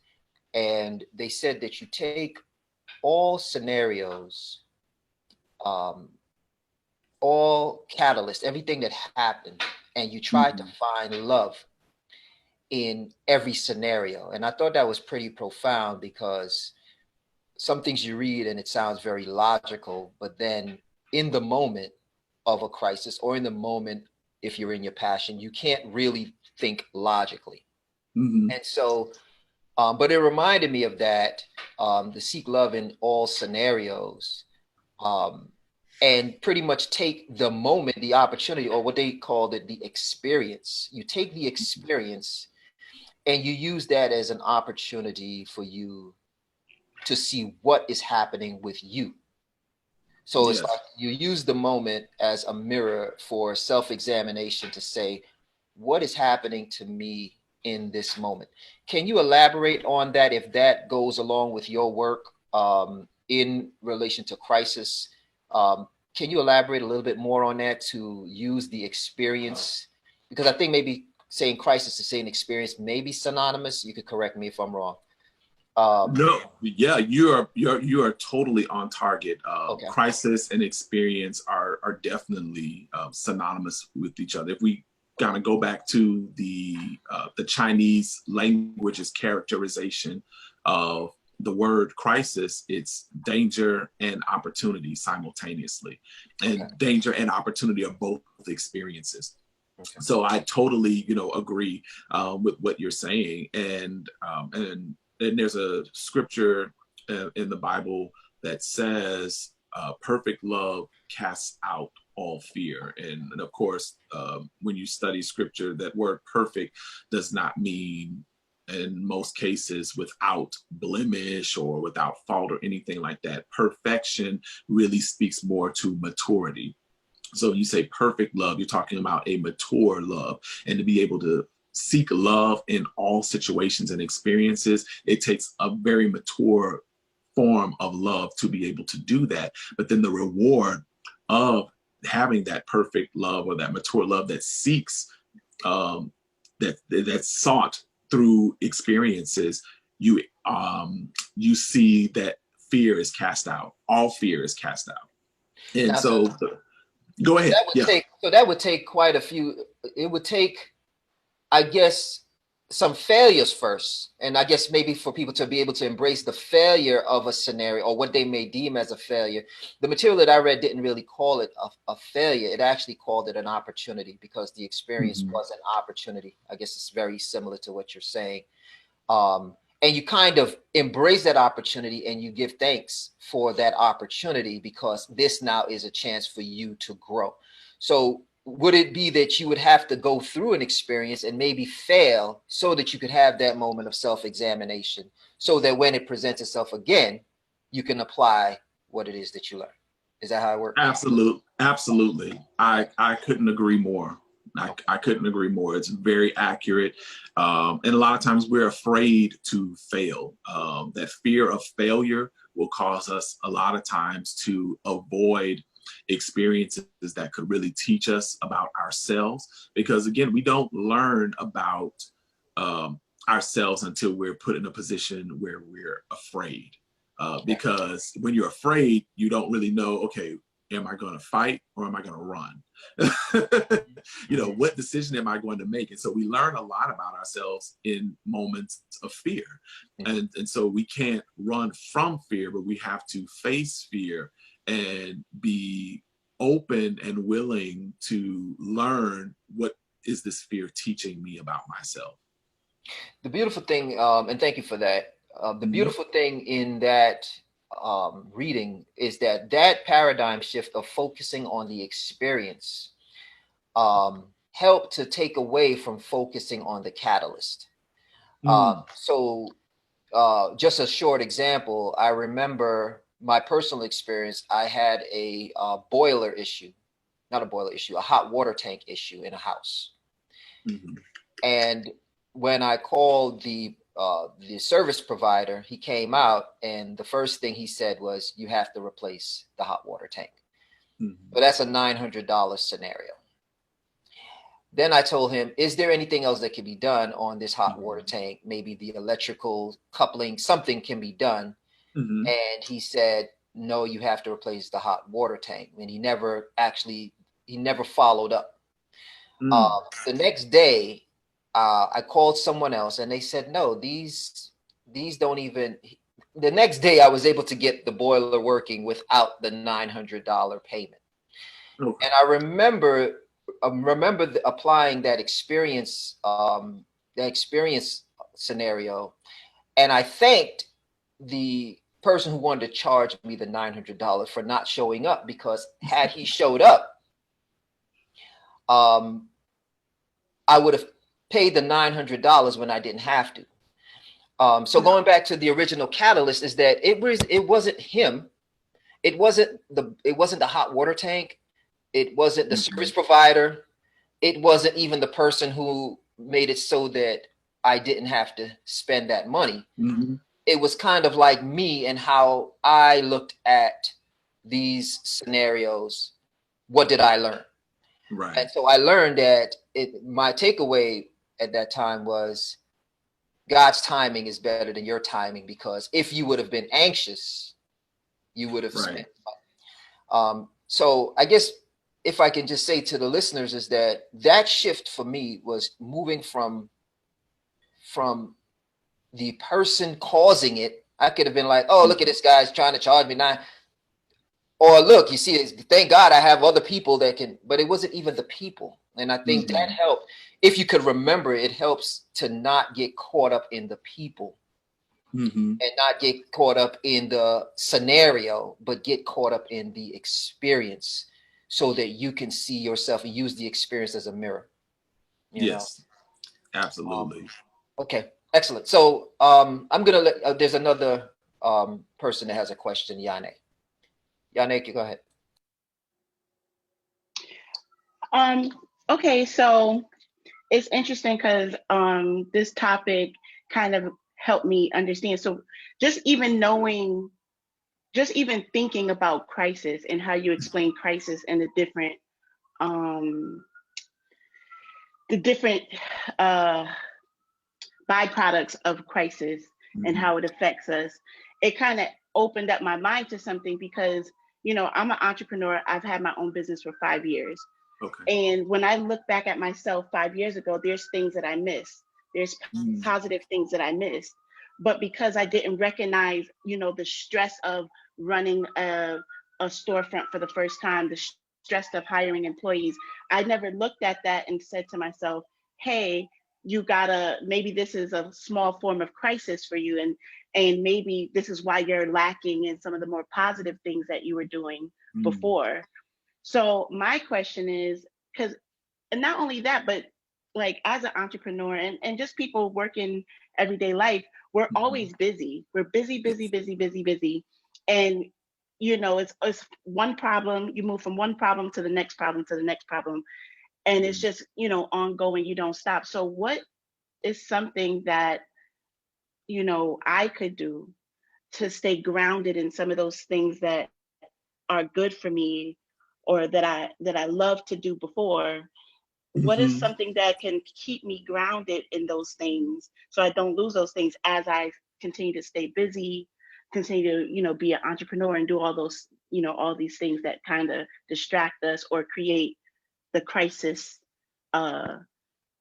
and they said that you take all scenarios, all catalysts, everything that happened, and you try to find love in every scenario. And I thought that was pretty profound, because some things you read and it sounds very logical, but then in the moment of a crisis, or in the moment, if you're in your passion, you can't really think logically. And so, but it reminded me of that, the seek love in all scenarios. um, and pretty much take the moment, the opportunity, or what they called it, the experience. You take the experience and you use that as an opportunity for you to see what is happening with you. So it's Yes. like you use the moment as a mirror for self-examination to say, what is happening to me in this moment? Can you elaborate on that if that goes along with your work in relation to crisis? Can you elaborate a little bit more on that to use the experience? Because I think maybe saying crisis and saying experience may be synonymous. You could correct me if I'm wrong. No, yeah, you are totally on target. Okay. Crisis and experience are definitely synonymous with each other. If we kind of go back to the Chinese language's characterization of the word crisis, it's danger and opportunity simultaneously, and Okay. danger and opportunity are both experiences. Okay. So I totally, agree with what you're saying, and there's a scripture in the Bible that says, "Perfect love casts out all fear." And of course, when you study scripture, that word "perfect" does not mean, in most cases, without blemish or without fault or anything like that. Perfection really speaks more to maturity. So you say perfect love, you're talking about a mature love. And to be able to seek love in all situations and experiences, it takes a very mature form of love to be able to do that. But then the reward of having that perfect love or that mature love that seeks, that's sought through experiences, you see that fear is cast out. All fear is cast out. And Now, so go ahead. Yeah. that would take quite a few. It would take, I guess, some failures first, and I guess maybe for people to be able to embrace the failure of a scenario or what they may deem as a failure. The material that I read didn't really call it a failure. It actually called it an opportunity because the experience Mhm. was an opportunity. I guess it's very similar to what you're saying. And you kind of embrace that opportunity and you give thanks for that opportunity because this now is a chance for you to grow. So would it be that you would have to go through an experience and maybe fail so that you could have that moment of self-examination so that when it presents itself again, you can apply what it is that you learned? Is that how it works? Absolutely. I couldn't agree more. I couldn't agree more. It's very accurate. And a lot of times we're afraid to fail. That fear of failure will cause us a lot of times to avoid experiences that could really teach us about ourselves. Because again, we don't learn about ourselves until we're put in a position where we're afraid. Because when you're afraid, you don't really know, okay, am I going to fight or am I going to run? What decision am I going to make? And so we learn a lot about ourselves in moments of fear. And so we can't run from fear, but we have to face fear and be open and willing to learn, what is this fear teaching me about myself? The beautiful thing, and thank you for that. The Mhm. beautiful thing in that reading is that paradigm shift of focusing on the experience helped to take away from focusing on the catalyst. Mm. Just a short example, I remember my personal experience. I had a boiler issue, not a boiler issue, a hot water tank issue in a house. Mhm. And when I called the service provider, he came out, and the first thing he said was, "You have to replace the hot water tank." Mhm. So that's a $900 scenario. Then I told him, "Is there anything else that can be done on this hot water Mhm. tank? Maybe the electrical coupling, something can be done." Mhm. And he said, "No, you have to replace the hot water tank." And he never followed up. Mm. The next day, I called someone else, and they said, "No, these don't even." The next day, I was able to get the boiler working without the $900 payment. Okay. And I remember applying that experience scenario, and I thanked the person who wanted to charge me the $900 for not showing up, because had he showed up, I would have paid the $900 when I didn't have to. So going back to the original catalyst is that it wasn't him. It wasn't the hot water tank. It wasn't the service provider. It wasn't even the person who made it so that I didn't have to spend that money. It was kind of like me and how I looked at these scenarios. What did I learn? Right. And so I learned that my takeaway at that time was God's timing is better than your timing, because if you would have been anxious, you would have spent money. So I guess if I can just say to the listeners is that shift for me was moving from the person causing it. I could have been like, oh, look at this guy's trying to charge me $9. Or look, you see, thank God I have other people that can, but it wasn't even the people. And I think that helped. If you could remember, it helps to not get caught up in the people and not get caught up in the scenario, but get caught up in the experience so that you can see yourself and use the experience as a mirror. You know? Absolutely. Okay, excellent. So I'm going to let, there's another person that has a question, Yane. Yannick, you go ahead. Okay, so it's interesting because this topic kind of helped me understand. So just even thinking about crisis and how you explain crisis and the different byproducts of crisis and how it affects us, it kind of opened up my mind to something, because I'm an entrepreneur. I've had my own business for 5 years. Okay. And when I look back at myself 5 years ago, there's things that I missed. There's positive things that I missed. But because I didn't recognize, the stress of running a storefront for the first time, the stress of hiring employees, I never looked at that and said to myself, hey, maybe this is a small form of crisis for you. And maybe this is why you're lacking in some of the more positive things that you were doing before. So my question is, and not only that, but like as an entrepreneur and just people working everyday life, we're always busy. We're busy. And, it's one problem. You move from one problem to the next problem to the next problem. And it's just, ongoing. You don't stop. So what is something that, I could do to stay grounded in some of those things that are good for me, or that I love to do before? What is something that can keep me grounded in those things so I don't lose those things as I continue to stay busy, continue to, be an entrepreneur and do all those, all these things that kind of distract us or create the crisis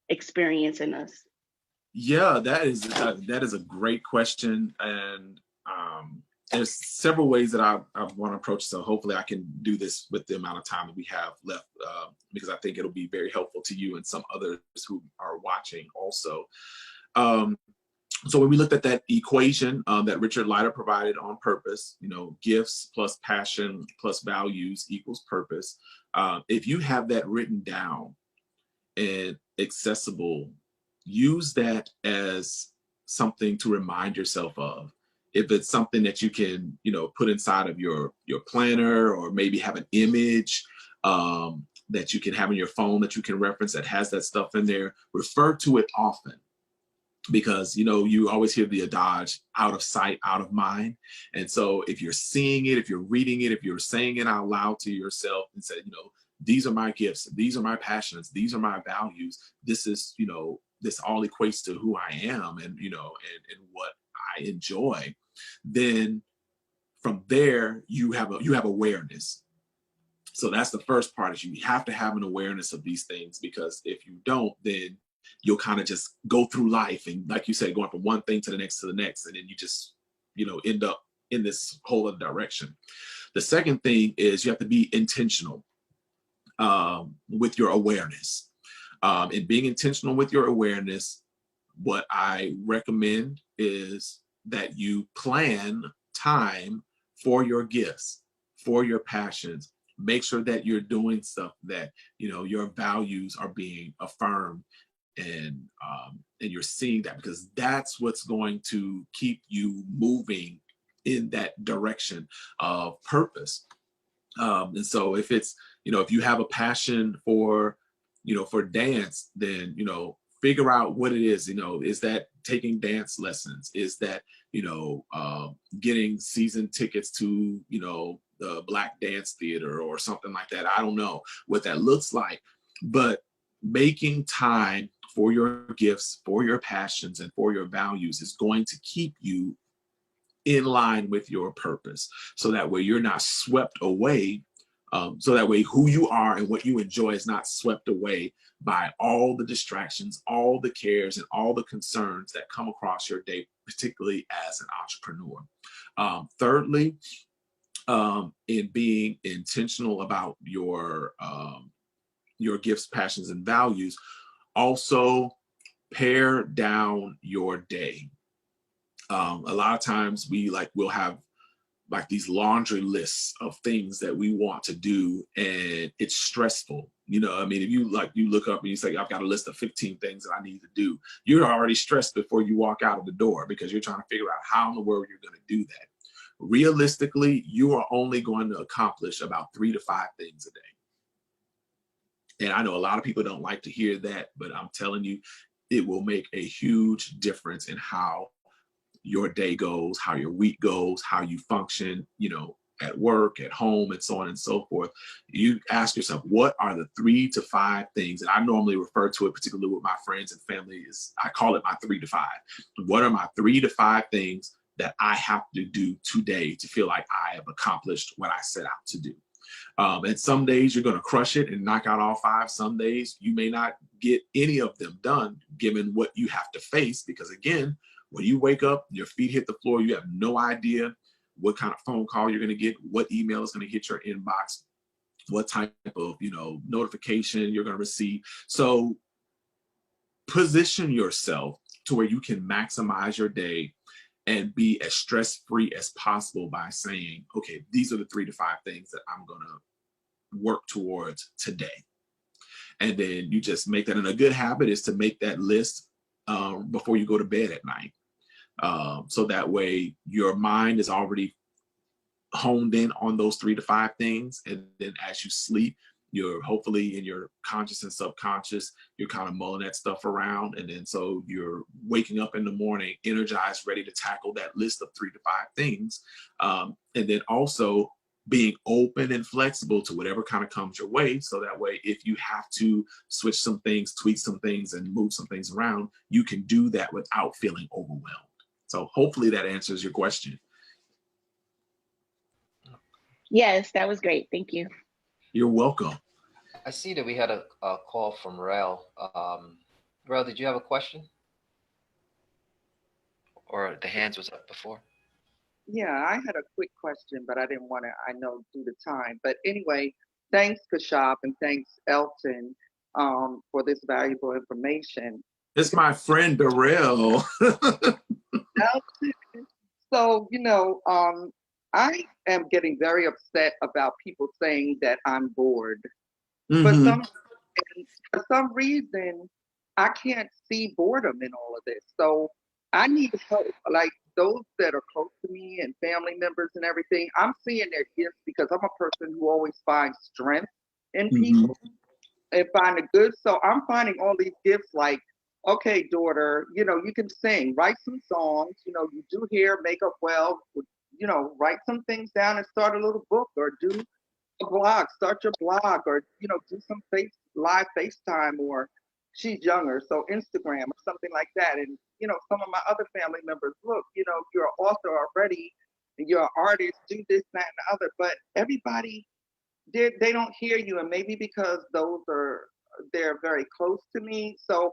experience in us? Yeah, that is a great question. And there's several ways that I want to approach. So hopefully I can do this with the amount of time that we have left, because I think it'll be very helpful to you and some others who are watching also. So when we looked at that equation that Richard Leider provided on purpose, gifts plus passion plus values equals purpose. If you have that written down and accessible, use that as something to remind yourself of. If it's something that you can, put inside of your planner, or maybe have an image that you can have in your phone that you can reference that has that stuff in there, refer to it often. Because, you always hear the adage, out of sight, out of mind. And so if you're seeing it, if you're reading it, if you're saying it out loud to yourself and say, these are my gifts, these are my passions, these are my values, this is, this all equates to who I am and, and what I enjoy, then from there, you have awareness. So that's the first part, is you have to have an awareness of these things, because if you don't, then you'll kind of just go through life. And like you said, going from one thing to the next, and then you just, end up in this whole other direction. The second thing is you have to be intentional with your awareness. And being intentional with your awareness, what I recommend is that you plan time for your gifts, for your passions. Make sure that you're doing stuff that, you know, your values are being affirmed, and you're seeing that, because that's what's going to keep you moving in that direction of purpose. And so if it's, you know, if you have a passion for, you know, for dance, then, you know, figure out what it is. You know, is that taking dance lessons? Is that, you know, getting season tickets to, you know, the Black Dance Theater or something like that? I don't know what that looks like, but making time for your gifts, for your passions, and for your values is going to keep you in line with your purpose. So that way you're not swept away. So that way who you are and what you enjoy is not swept away by all the distractions, all the cares, and all the concerns that come across your day, particularly as an entrepreneur. Thirdly, in being intentional about your gifts, passions, and values, also pare down your day. A lot of times we'll have like these laundry lists of things that we want to do, and it's stressful. You know, I mean, if you look up and you say, I've got a list of 15 things that I need to do, you're already stressed before you walk out of the door, because you're trying to figure out how in the world you're going to do that. Realistically, you are only going to accomplish about 3 to 5 things a day. And I know a lot of people don't like to hear that, but I'm telling you, it will make a huge difference in how your day goes, how your week goes, how you function, you know, at work, at home, and so on and so forth. You ask yourself, what are the 3 to 5 things? And I normally refer to it, particularly with my friends and family, is I call it my 3 to 5. What are my 3 to 5 things that I have to do today to feel like I have accomplished what I set out to do? And some days you're going to crush it and knock out all 5. Some days you may not get any of them done, given what you have to face, because again, when you wake up, your feet hit the floor, you have no idea what kind of phone call you're going to get, what email is going to hit your inbox, what type of, you know, notification you're going to receive. So position yourself to where you can maximize your day and be as stress-free as possible by saying, okay, these are the 3 to 5 things that I'm going to work towards today. And then you just make that. And a good habit is to make that list before you go to bed at night. So that way your mind is already honed in on those 3 to 5 things. And then as you sleep, you're hopefully in your conscious and subconscious, you're kind of mulling that stuff around. And then so you're waking up in the morning, energized, ready to tackle that list of 3 to 5 things. And then also being open and flexible to whatever kind of comes your way. So that way, if you have to switch some things, tweak some things, and move some things around, you can do that without feeling overwhelmed. So hopefully that answers your question. Yes, that was great. Thank you. You're welcome. I see that we had a call from Rel. Rel, did you have a question? Or the hands was up before? Yeah, I had a quick question, but I didn't want to, I know, due to time. But anyway, thanks, Kashaf, and thanks, Elton, for this valuable information. It's my friend Darrell. Elton, so, you know, I am getting very upset about people saying that I'm bored. Mm-hmm. For some reason, I can't see boredom in all of this. So I need help. Like those that are close to me and family members and everything, I'm seeing their gifts because I'm a person who always finds strength in people and find the good. So I'm finding all these gifts like, okay, daughter, you know, you can sing, write some songs, you know, you do hair, makeup well, you know, write some things down and start a little book or do a blog, start your blog, or, you know, do some live FaceTime, or she's younger, so Instagram or something like that. And, you know, some of my other family members, look, you know, you're an author already, and you're an artist, do this, that, and the other. But everybody, they don't hear you, and maybe because they're very close to me. So,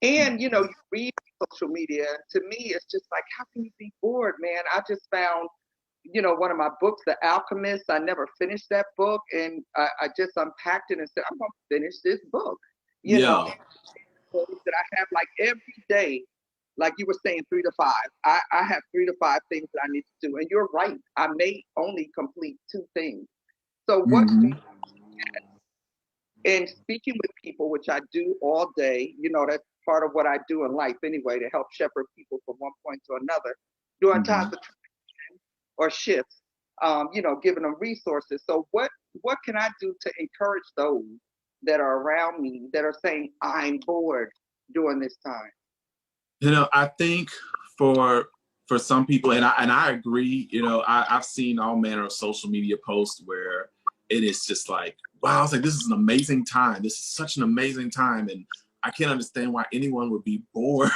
and, you know, you read social media, to me, it's just like, how can you be bored, man? I just found, you know, one of my books, The Alchemist. I never finished that book, and I just unpacked it and said, I'm going to finish this book. You know, that I have like every day, Like you were saying, 3 to 5. I have 3 to 5 things that I need to do. And you're right. I may only complete 2 things. So what, and speaking with people, which I do all day, you know, that's part of what I do in life anyway, to help shepherd people from one point to another, during times of transition or shifts, you know, giving them resources. So what can I do to encourage those that are around me that are saying, I'm bored during this time? You know, I think for some people, and I agree, you know, I've seen all manner of social media posts where it is just like, wow, it's like, this is an amazing time. This is such an amazing time. And I can't understand why anyone would be bored.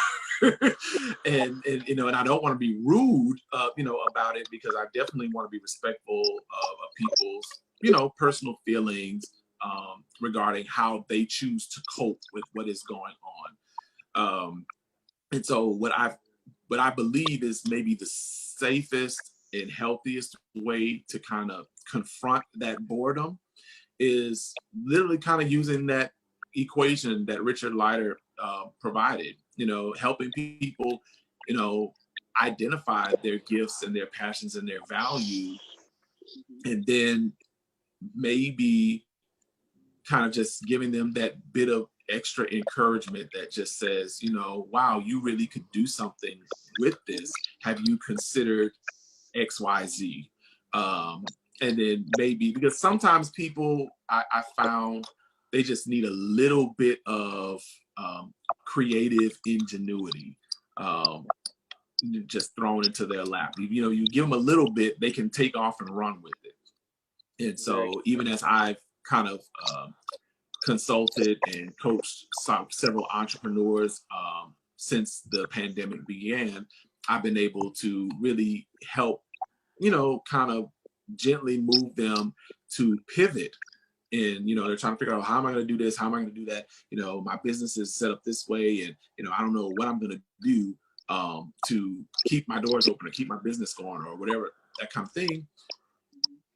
and you know, and I don't want to be rude, you know, about it, because I definitely want to be respectful of people's, you know, personal feelings regarding how they choose to cope with what is going on. And so what I believe is maybe the safest and healthiest way to kind of confront that boredom is literally kind of using that equation that Richard Leider provided, you know, helping people, you know, identify their gifts and their passions and their value, and then maybe kind of just giving them that bit of extra encouragement that just says, you know, wow, you really could do something with this. Have you considered XYZ? And then maybe, because sometimes people, I found, they just need a little bit of creative ingenuity just thrown into their lap. You know, you give them a little bit, they can take off and run with it. And so even as I've kind of consulted and coached several entrepreneurs since the pandemic began, I've been able to really help, you know, kind of gently move them to pivot. And, you know, they're trying to figure out, how am I going to do this? How am I going to do that? You know, my business is set up this way, and, you know, I don't know what I'm going to do to keep my doors open or keep my business going or whatever, that kind of thing.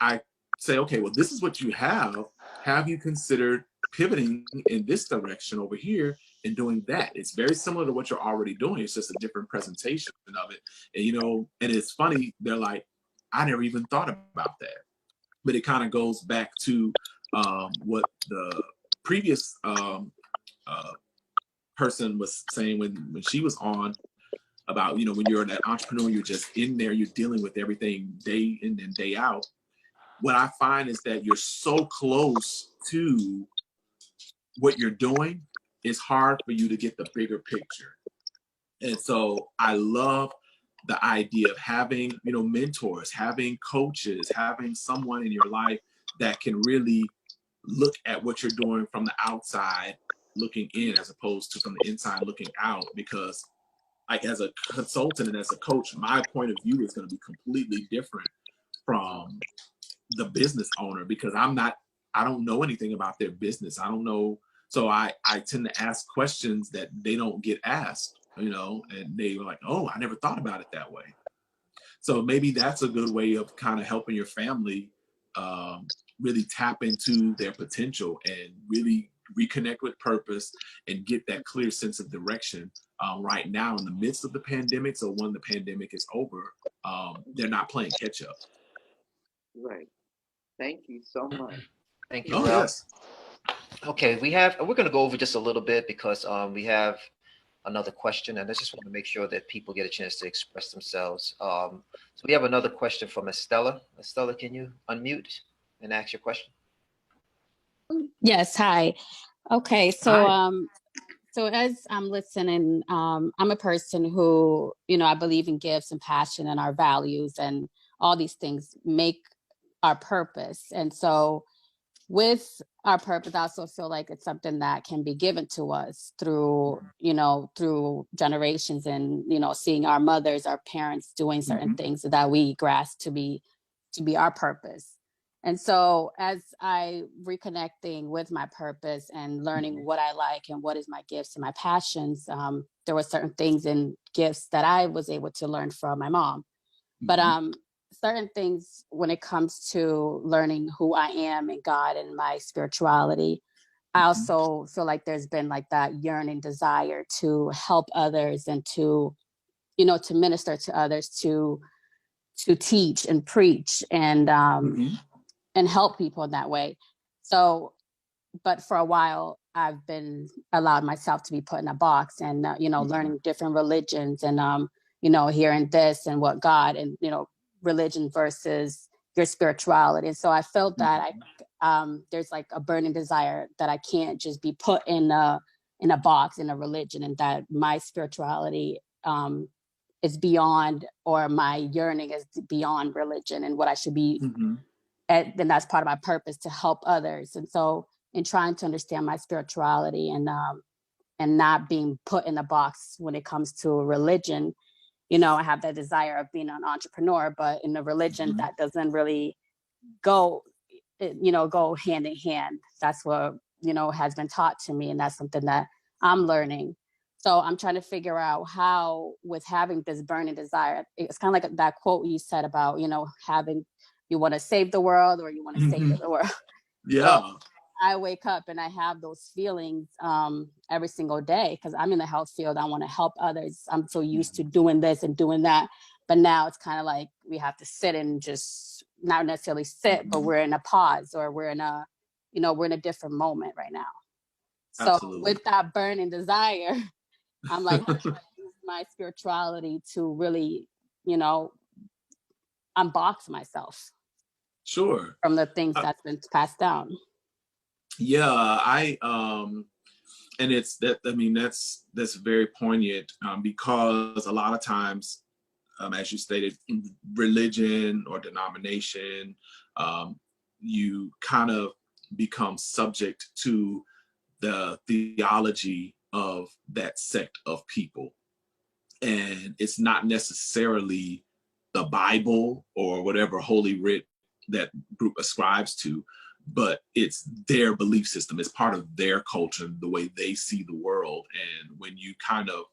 I say, okay, well, this is what you have. Have you considered pivoting in this direction over here and doing that? It's very similar to what you're already doing. It's just a different presentation of it. And, you know, and it's funny, they're like, I never even thought about that. But it kind of goes back to what the previous person was saying when she was on, about, you know, when you're that entrepreneur, you're just in there, you're dealing with everything day in and day out. What I find is that you're so close to what you're doing, it's hard for you to get the bigger picture. And so I love the idea of having, you know, mentors, having coaches, having someone in your life that can really look at what you're doing from the outside looking in, as opposed to from the inside looking out. Because like, as a consultant and as a coach, my point of view is going to be completely different from the business owner, because I don't know anything about their business. I don't know. So I tend to ask questions that they don't get asked, you know, and they were like, oh, I never thought about it that way. So maybe that's a good way of kind of helping your family really tap into their potential and really reconnect with purpose and get that clear sense of direction right now in the midst of the pandemic. So when the pandemic is over, they're not playing catch up. Right. Thank you so much. Thank you, Oh, Ralph. yes. Okay, we're going to go over just a little bit, because we have another question, and I just want to make sure that people get a chance to express themselves. So we have another question from Estella. Estella, can you unmute and ask your question? Yes, hi. Okay, so Hi. so as I'm listening, I'm a person who, you know, I believe in gifts and passion and our values, and all these things make our purpose. And so with our purpose, I also feel like it's something that can be given to us through, you know, through generations, and, you know, seeing our mothers, our parents doing certain things that we grasp to be our purpose. And so as I reconnecting with my purpose and learning what I like and what is my gifts and my passions, there were certain things and gifts that I was able to learn from my mom. But certain things when it comes to learning who I am in God and my spirituality, I also feel like there's been like that yearning desire to help others and to, you know, to minister to others, to teach and preach and help people in that way. So, but for a while, I've been allowed myself to be put in a box and, you know, learning different religions and, you know, hearing this and what God and, you know, religion versus your spirituality. And so I felt that there's like a burning desire that I can't just be put in a box, in a religion, and that my spirituality is beyond, or my yearning is beyond religion, and what I should be. And that's part of my purpose, to help others. And so in trying to understand my spirituality and not being put in a box when it comes to religion, you know, I have that desire of being an entrepreneur, but in a religion that doesn't really go, you know, go hand in hand. That's what, you know, has been taught to me. And that's something that I'm learning. So I'm trying to figure out how, with having this burning desire, it's kind of like that quote you said about, you know, having, you want to save the world or you want to save the world. Yeah. So I wake up and I have those feelings every single day because I'm in the health field. I want to help others. I'm so used to doing this and doing that. But now it's kind of like we have to sit and just not necessarily sit, but we're in a pause, or we're in a, you know, we're in a different moment right now. So Absolutely. with that burning desire, I'm like, how can I use my spirituality to really, you know, unbox myself Sure. from the things that's been passed down. Yeah, and it's that, I mean, that's very poignant because a lot of times, as you stated, religion or denomination, you kind of become subject to the theology of that sect of people. And it's not necessarily the Bible or whatever holy writ that group ascribes to, but it's their belief system. It's part of their culture, the way they see the world. And when you kind of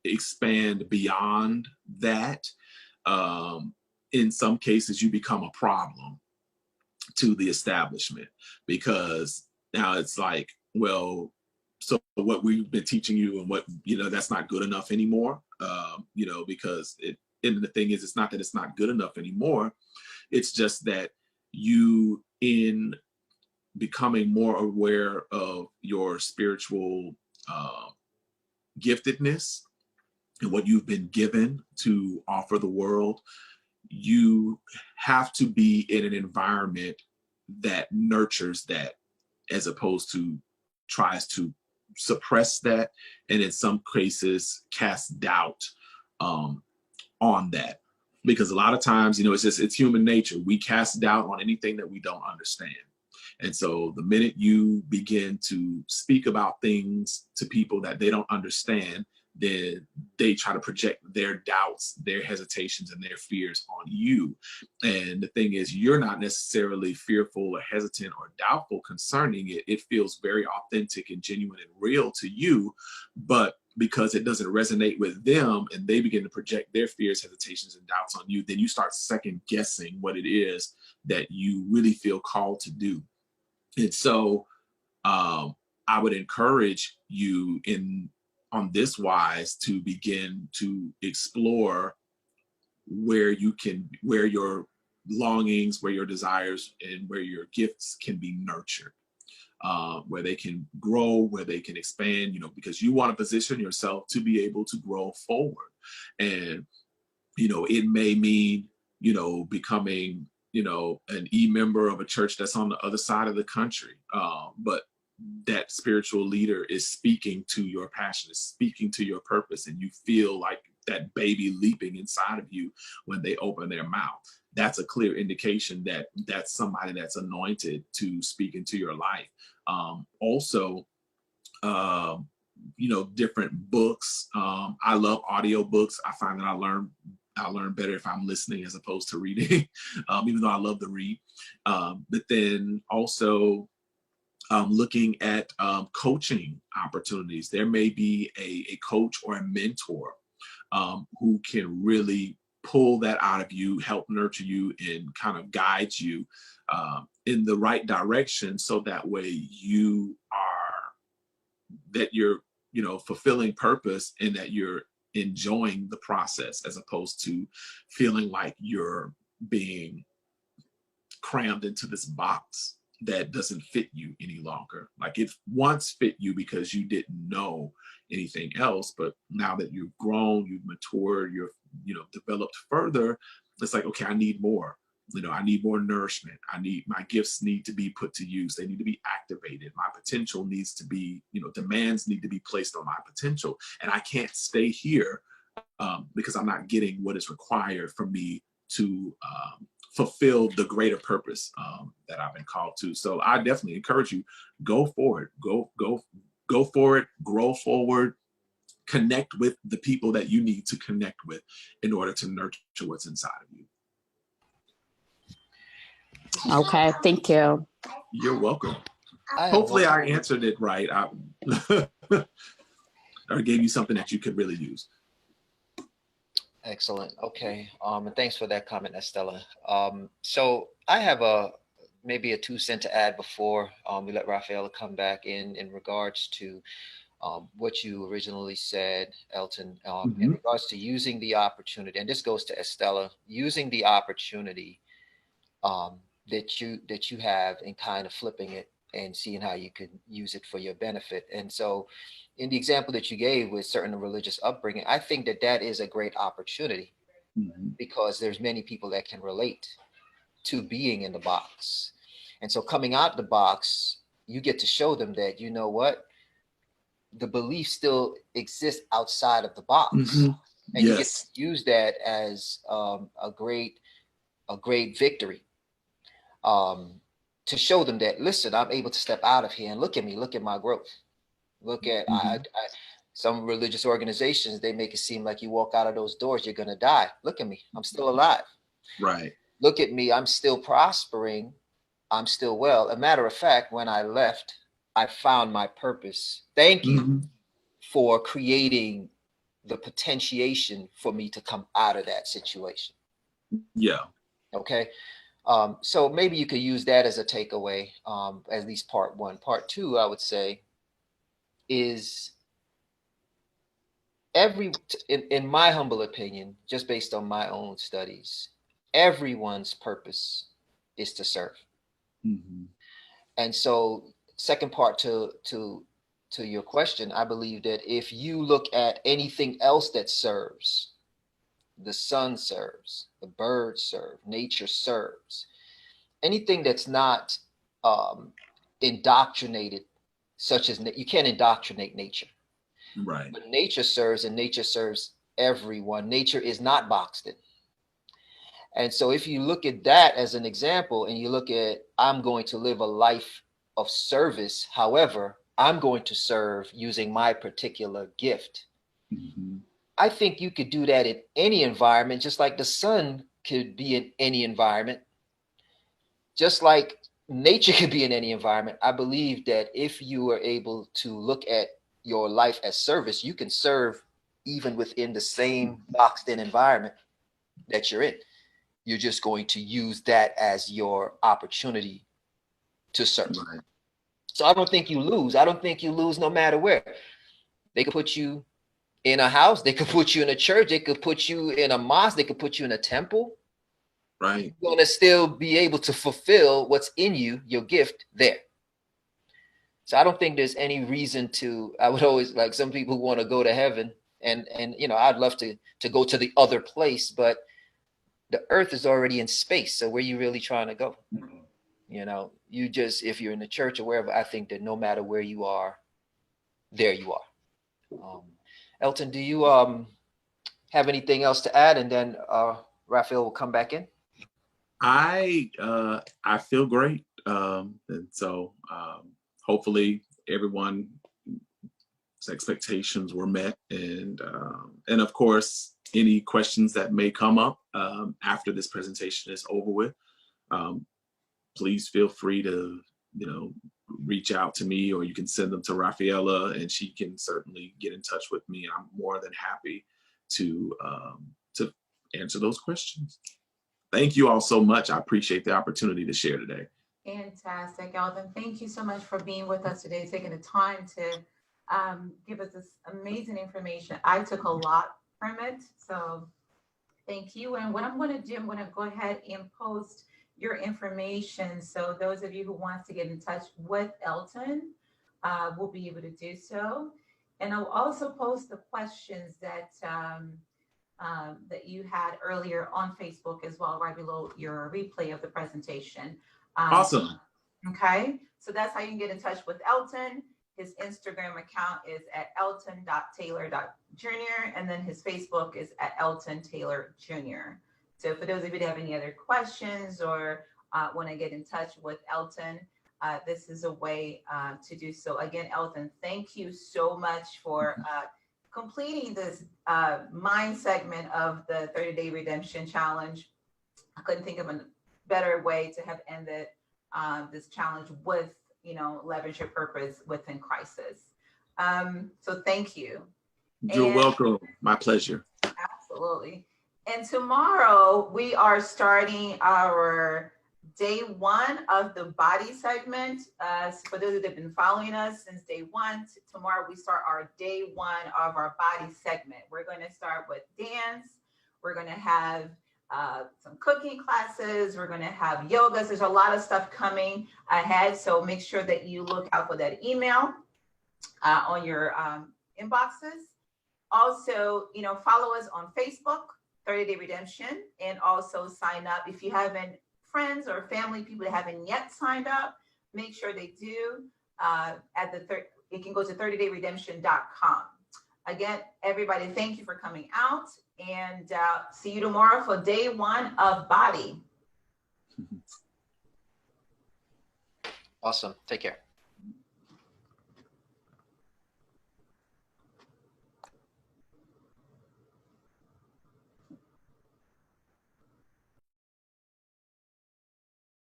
expand beyond that, in some cases, you become a problem to the establishment, because now it's like, well, so what we've been teaching you and what, you know, that's not good enough anymore, you know, because and the thing is, it's not that it's not good enough anymore. It's just that you, in becoming more aware of your spiritual giftedness and what you've been given to offer the world, you have to be in an environment that nurtures that, as opposed to tries to suppress that, and in some cases cast doubt on that. Because a lot of times, you know, it's human nature. We cast doubt on anything that we don't understand. And so the minute you begin to speak about things to people that they don't understand, then they try to project their doubts, their hesitations, and their fears on you. And the thing is, you're not necessarily fearful or hesitant or doubtful concerning it. It feels very authentic and genuine and real to you, but because it doesn't resonate with them and they begin to project their fears, hesitations, and doubts on you, then you start second guessing what it is that you really feel called to do. And so I would encourage you on this wise to begin to explore where your longings, where your desires, and where your gifts can be nurtured, where they can grow, where they can expand, you know, because you want to position yourself to be able to grow forward. And, you know, it may mean, you know, becoming, you know, an member of a church that's on the other side of the country. But that spiritual leader is speaking to your passion, is speaking to your purpose, and you feel like that baby leaping inside of you when they open their mouth. That's a clear indication that that's somebody that's anointed to speak into your life. Also, you know, different books. I love audiobooks. I find that I learn better if I'm listening as opposed to reading, even though I love to read. But then also looking at coaching opportunities. There may be a coach or a mentor who can really pull that out of you, help nurture you, and kind of guide you in the right direction, so that way you are that you're, you know, fulfilling purpose and that you're enjoying the process, as opposed to feeling like you're being crammed into this box that doesn't fit you any longer. Like it once fit you because you didn't know anything else, but now that you've grown, you've matured, you're, you know, developed further, it's like, okay, I need more. You know, I need more nourishment. My gifts need to be put to use. They need to be activated. My potential needs to be, you know, demands need to be placed on my potential. And I can't stay here because I'm not getting what is required for me to fulfill the greater purpose that I've been called to. So I definitely encourage you, go forward, go for it, grow forward, connect with the people that you need to connect with in order to nurture what's inside of you. Okay, thank you. You're welcome. Hopefully I answered it right. Or gave you something that you could really use. Excellent. Okay. And thanks for that comment, Estella. So I have maybe a 2 cent to add before we let Rafaela come back in regards to what you originally said, Elton, in regards to using the opportunity, and this goes to Estella, using the opportunity that you have and kind of flipping it and seeing how you could use it for your benefit. And so in the example that you gave with certain religious upbringing, I think that is a great opportunity because there's many people that can relate to being in the box. And so coming out the box, you get to show them that, you know what, the belief still exists outside of the box. And you get to use that as a great victory. To show them that, listen, I'm able to step out of here and look at me, look at my growth. Look at some religious organizations, they make it seem like you walk out of those doors, you're going to die. Look at me, I'm still alive. Right. Look at me, I'm still prospering. I'm still well. A matter of fact, when I left, I found my purpose. Thank you for creating the potentiation for me to come out of that situation. Yeah. Okay. So maybe you could use that as a takeaway, at least part one. Part two, I would say, is in my humble opinion, just based on my own studies, everyone's purpose is to serve. And so second part to your question, I believe that if you look at anything else that serves, the sun serves, the birds serve, nature serves. Anything that's not indoctrinated, such as you can't indoctrinate nature. Right. But nature serves, and nature serves everyone. Nature is not boxed in. And so if you look at that as an example and you look at, I'm going to live a life of service, however, I'm going to serve using my particular gift. I think you could do that in any environment, just like the sun could be in any environment, just like nature could be in any environment. I believe that if you are able to look at your life as service, you can serve even within the same boxed in environment that you're in. You're just going to use that as your opportunity to serve. Right. So I don't think you lose. I don't think you lose no matter where. They could put you in a house. They could put you in a church. They could put you in a mosque. They could put you in a temple. Right. You're going to still be able to fulfill what's in you, your gift there. So I don't think there's any reason to, I would always, like, some people want to go to heaven and you know, I'd love to go to the other place, but the earth is already in space. So where are you really trying to go? You know, you just, if you're in the church or wherever, I think that no matter where you are, there you are. Elton, do you have anything else to add? And then Raphael will come back in. I feel great. And so hopefully everyone's expectations were met. And of course, any questions that may come up after this presentation is over with, please feel free to, you know, reach out to me, or you can send them to Rafaela and she can certainly get in touch with me. I'm more than happy to answer those questions. Thank you all so much. I appreciate the opportunity to share today. Fantastic, Elton. Thank you so much for being with us today, taking the time to give us this amazing information. I took a lot from it, so thank you. And what I'm going to do, I'm going to go ahead and post your information. So those of you who want to get in touch with Elton will be able to do so. And I'll also post the questions that that you had earlier on Facebook as well, right below your replay of the presentation. Awesome. Okay, so that's how you can get in touch with Elton. His Instagram account is at elton.taylor.jr. and then his Facebook is at Elton Taylor Jr. So for those of you that have any other questions or want to get in touch with Elton, this is a way to do so. Again, Elton, thank you so much for completing this mind segment of the 30-Day Redemption Challenge. I couldn't think of a better way to have ended this challenge with, leverage your purpose within crisis. So thank you. You're welcome. My pleasure. Absolutely. And tomorrow we are starting our day one of the body segment. For those that have been following us since day one, tomorrow we start our day one of our body segment. We're going to start with dance. We're going to have some cooking classes. We're going to have yogas. There's a lot of stuff coming ahead. So make sure that you look out for that email on your inboxes. Also, follow us on Facebook, 30-Day Redemption, and also sign up. If you haven't, friends or family, people that haven't yet signed up, make sure they do. You can go to 30dayredemption.com. Again, everybody, thank you for coming out, and see you tomorrow for day one of body. Awesome. Take care.